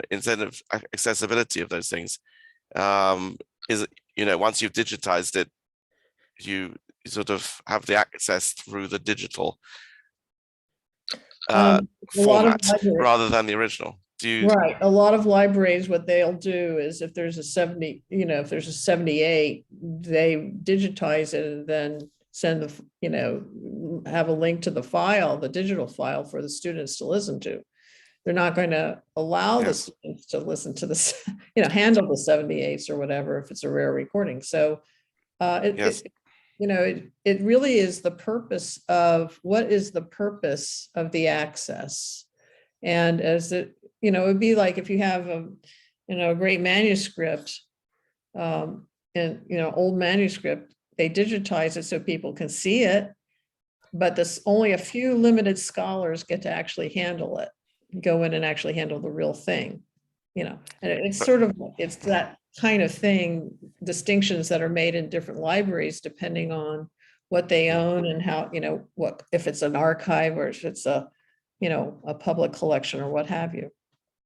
Instead of accessibility of those things, is once you've digitized it, you sort of have the access through the digital format rather than the original. Right. A lot of libraries, what they'll do is if there's a 70, if there's a 78, they digitize it and then send have a link to the file, the digital file for the students to listen to. They're not going to allow the students to listen to this, handle the 78s or whatever, if it's a rare recording. So it really is the purpose of what is the purpose of the access. And as it would be like if you have a great manuscript, and old manuscript, they digitize it so people can see it, but only a few limited scholars get to actually handle it, go in and actually handle the real thing. And it's that kind of thing, distinctions that are made in different libraries depending on what they own and how, what if it's an archive or if it's a public collection or what have you.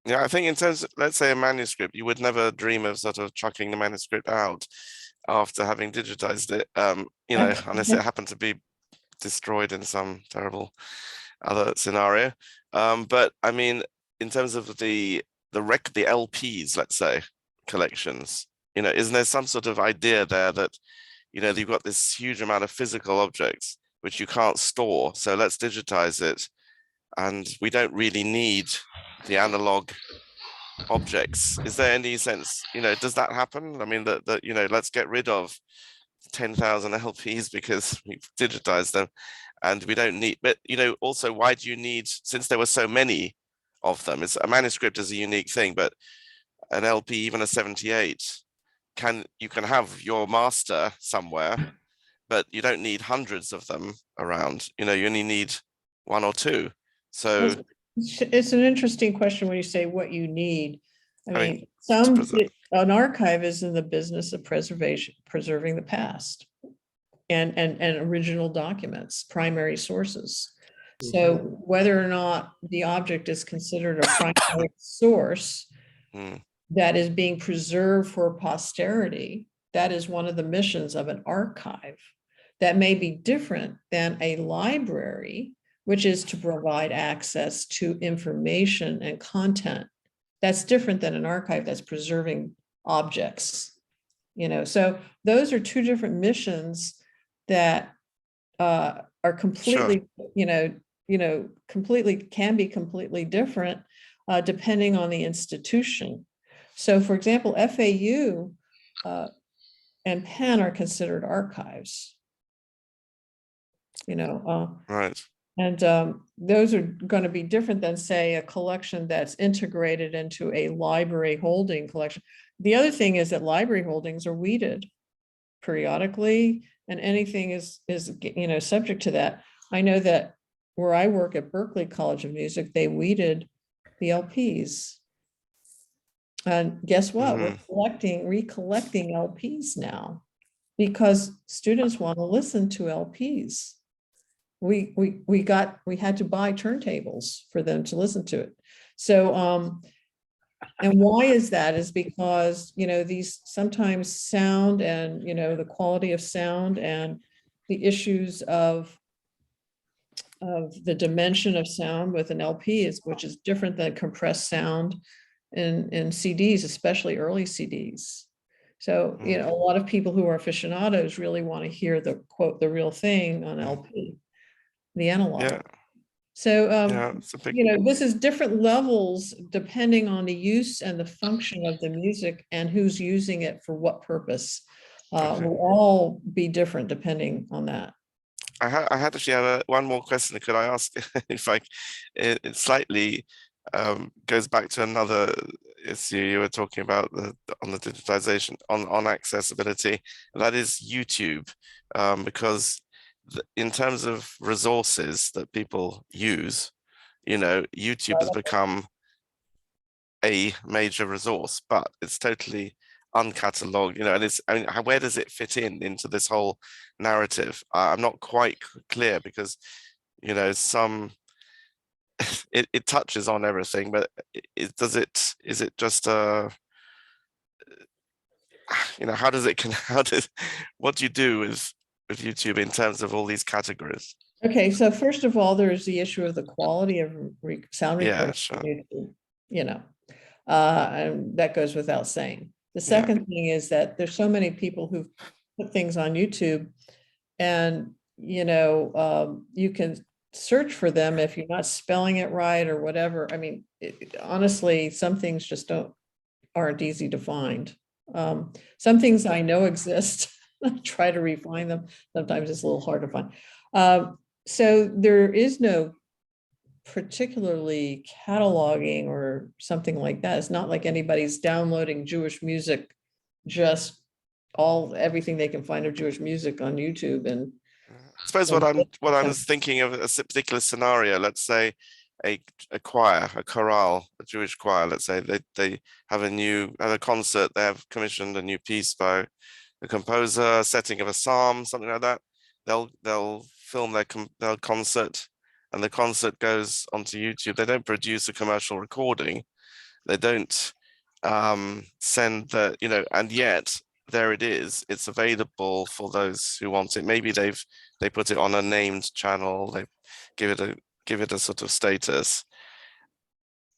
Yeah, I think in terms of, let's say, a manuscript, you would never dream of sort of chucking the manuscript out after having digitized it, unless it happened to be destroyed in some terrible other scenario. But I mean, in terms of the LPs, let's say, collections, isn't there some sort of idea there that, you've got this huge amount of physical objects which you can't store, so let's digitize it, and we don't really need the analog objects. Is there any sense, does that happen? I mean, that let's get rid of 10,000 LPs because we've digitized them and we don't need, but also, why do you need, since there were so many of them, a manuscript is a unique thing, but an LP, even a 78, you can have your master somewhere, but you don't need hundreds of them around. You only need one or two. So it's an interesting question when you say what you need. I mean, an archive is in the business of preserving the past and original documents, primary sources. So whether or not the object is considered a primary source that is being preserved for posterity, That is one of the missions of an archive. That may be different than a library, which is to provide access to information and content. That's different than an archive that's preserving objects. So those are two different missions that are completely, can be completely different depending on the institution. So for example, FAU and Penn are considered archives. Right. And those are going to be different than, say, a collection that's integrated into a library holding collection. The other thing is that library holdings are weeded periodically, and anything is subject to that. I know that where I work at Berklee College of Music, they weeded the LPs. And guess what? We're recollecting LPs now because students want to listen to LPs. We had to buy turntables for them to listen to it. So, and why is that? Is because, these sometimes sound and, the quality of sound and the issues of the dimension of sound with an LP which is different than compressed sound in CDs, especially early CDs. So, a lot of people who are aficionados really want to hear the real thing on LP. The analog. Yeah. So, this is different levels depending on the use and the function of the music and who's using it for what purpose. Will all be different depending on that. I had actually have one more question. Could I ask if it slightly goes back to another issue you were talking about on the digitization, on accessibility, and that is YouTube, because in terms of resources that people use, YouTube has become a major resource, but it's totally uncatalogued, and where does it fit into this whole narrative? I'm not quite clear because, it touches on everything, but is it just what do you do with YouTube in terms of all these categories? Okay, so first of all, there's the issue of the quality of sound recording. Yeah, sure. And that goes without saying. The second thing is that there's so many people who put things on YouTube, and you can search for them if you're not spelling it right or whatever. I mean, honestly, some things just aren't easy to find. Some things I know exist. I try to refine them. Sometimes it's a little hard to find. So there is no particularly cataloging or something like that. It's not like anybody's downloading Jewish music, just everything they can find of Jewish music on YouTube. And I suppose what I was thinking of a particular scenario, let's say a choir, a chorale, a Jewish choir, let's say they have a concert, they have commissioned a new piece by a composer, setting of a psalm, something like that. They'll film their concert, and the concert goes onto YouTube. They don't produce a commercial recording. They don't send and yet there it is. It's available for those who want it. Maybe they put it on a named channel. They give it a sort of status.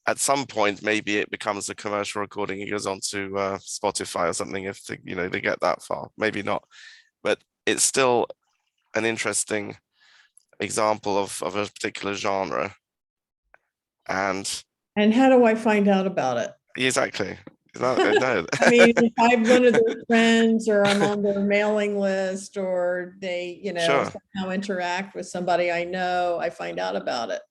At some point, maybe it becomes a commercial recording. It goes on to Spotify or something if they get that far. Maybe not, but it's still an interesting example of a particular genre. And how do I find out about it? Exactly. No. I mean, if I'm one of their friends, or I'm on their mailing list, or they, Sure. somehow interact with somebody I know, I find out about it.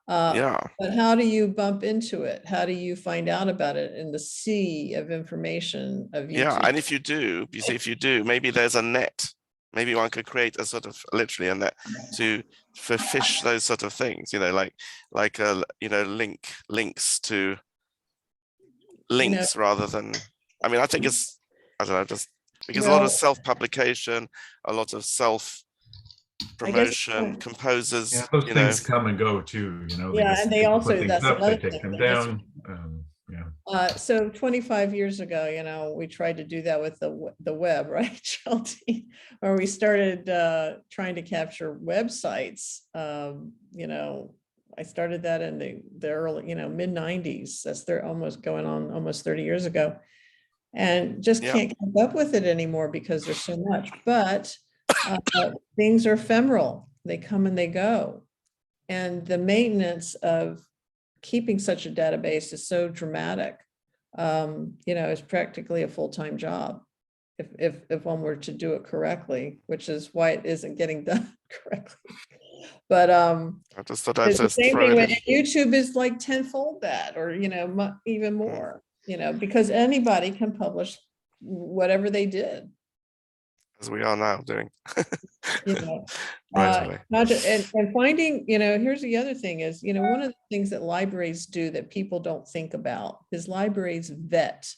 Yeah. But how do you bump into it? How do you find out about it in the sea of information of YouTube? Yeah, and if you do, maybe there's a net. Maybe one could create a sort of literally a net for fish those sort of things. Like links to links rather than. I mean, I think it's just because a lot of self-publication, a lot of self-promotion, composers. Yeah, those things come and go too. And they also they take them down. So 25 years ago, you know, we tried to do that with the web, right, Geraldine? Or we started trying to capture websites. You know, I started that in the early, you know, mid 90s. They're almost going on almost 30 years ago. And just Yeah. can't keep up with it anymore because there's so much. But things are ephemeral. They come and they go. And the maintenance of keeping such a database is so dramatic. You know, it's practically a full-time job if one were to do it correctly, which is why it isn't getting done correctly. But I just thought I'd it's the just same throw thing it when in. YouTube is like tenfold that, or you know, even more. You know, because anybody can publish whatever they did. As we are now doing. You know, Right away. and finding, you know, here's the other thing is, you know, one of the things that libraries do that people don't think about is libraries vet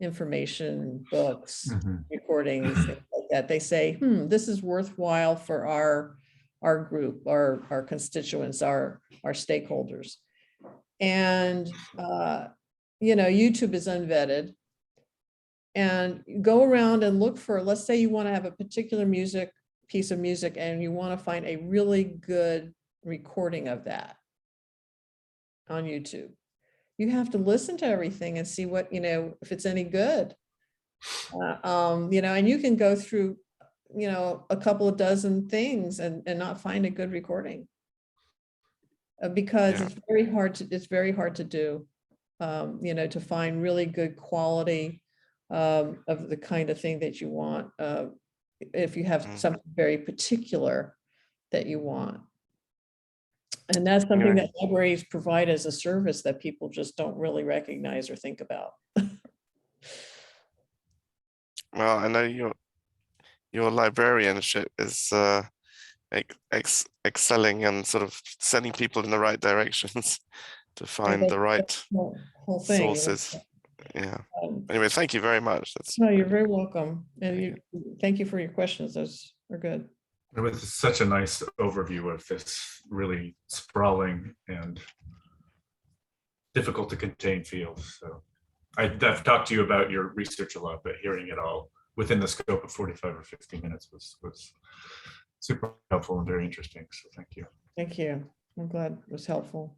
information, books, recordings, things like that. They say, this is worthwhile for our group, our constituents, our stakeholders. And you know, YouTube is unvetted. And go around and look for, let's say you want to have a particular piece of music and you want to find a really good recording of that on YouTube. You have to listen to everything and see what, you know, if it's any good. You know, and you can go through, you know, a couple of dozen things and not find a good recording. Because it's very hard to do, you know, to find really good quality of the kind of thing that you want, if you have something very particular that you want. And that's something that libraries provide as a service that people just don't really recognize or think about. Well, I know your librarianship is excelling and sort of sending people in the right directions to find the right whole thing. sources. Yeah. Anyway, thank you very much. No, you're very welcome. And thank you for your questions. Those are good. It was such a nice overview of this really sprawling and difficult to contain field. So I've talked to you about your research a lot, but hearing it all within the scope of 45 or 50 minutes was super helpful and very interesting. So thank you. Thank you. I'm glad it was helpful.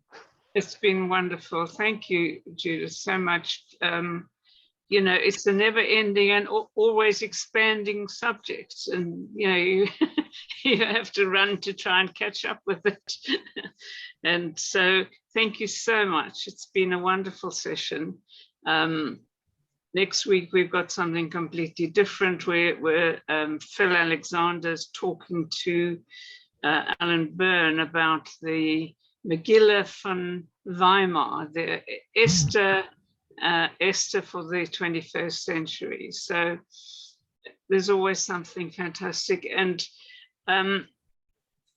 It's been wonderful. Thank you, Judith, so much. You know, it's a never ending and always expanding subject. And, you know, you have to run to try and catch up with it. And so thank you so much. It's been a wonderful session. Next week, we've got something completely different where Phil Alexander's talking to Alan Byrne about the Megillah von Weimar, the Esther for the 21st century. So there's always something fantastic. And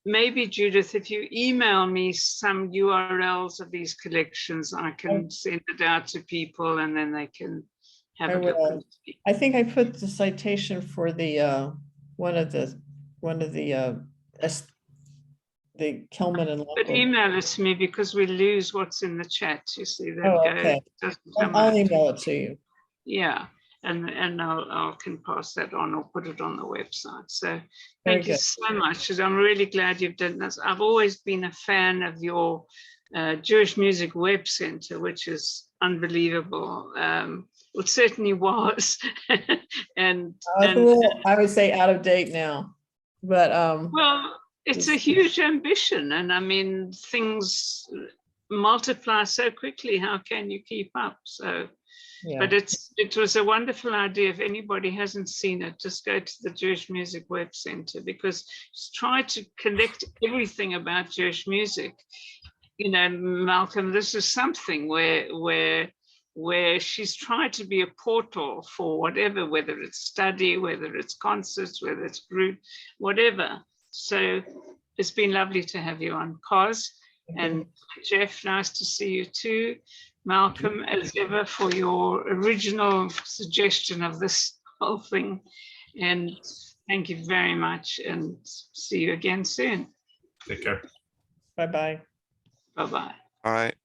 maybe, Judith, if you email me some URLs of these collections, I can send it out to people and then they can have a look. I think I put the citation for the one of the Kelman and But email it to me because we lose what's in the chat. You see that? Okay. I'll email it to you. Yeah, and I can pass that on or put it on the website. So thank you so much. I'm really glad you've done this. I've always been a fan of your Jewish Music Web Center, which is unbelievable. It certainly was. and I would say out of date now, but well, it's a huge ambition, and I mean, things multiply so quickly. How can you keep up? So, but it was a wonderful idea. If anybody hasn't seen it, just go to the Jewish Music Web Center, because just try to collect everything about Jewish music. You know, Malcolm, this is something where she's tried to be a portal for whatever, whether it's study, whether it's concerts, whether it's group, whatever. So it's been lovely to have you on, COZ. And Jeff, nice to see you too. Malcolm, as ever, for your original suggestion of this whole thing. And thank you very much, and see you again soon. Take care. Bye-bye. Bye-bye. All right.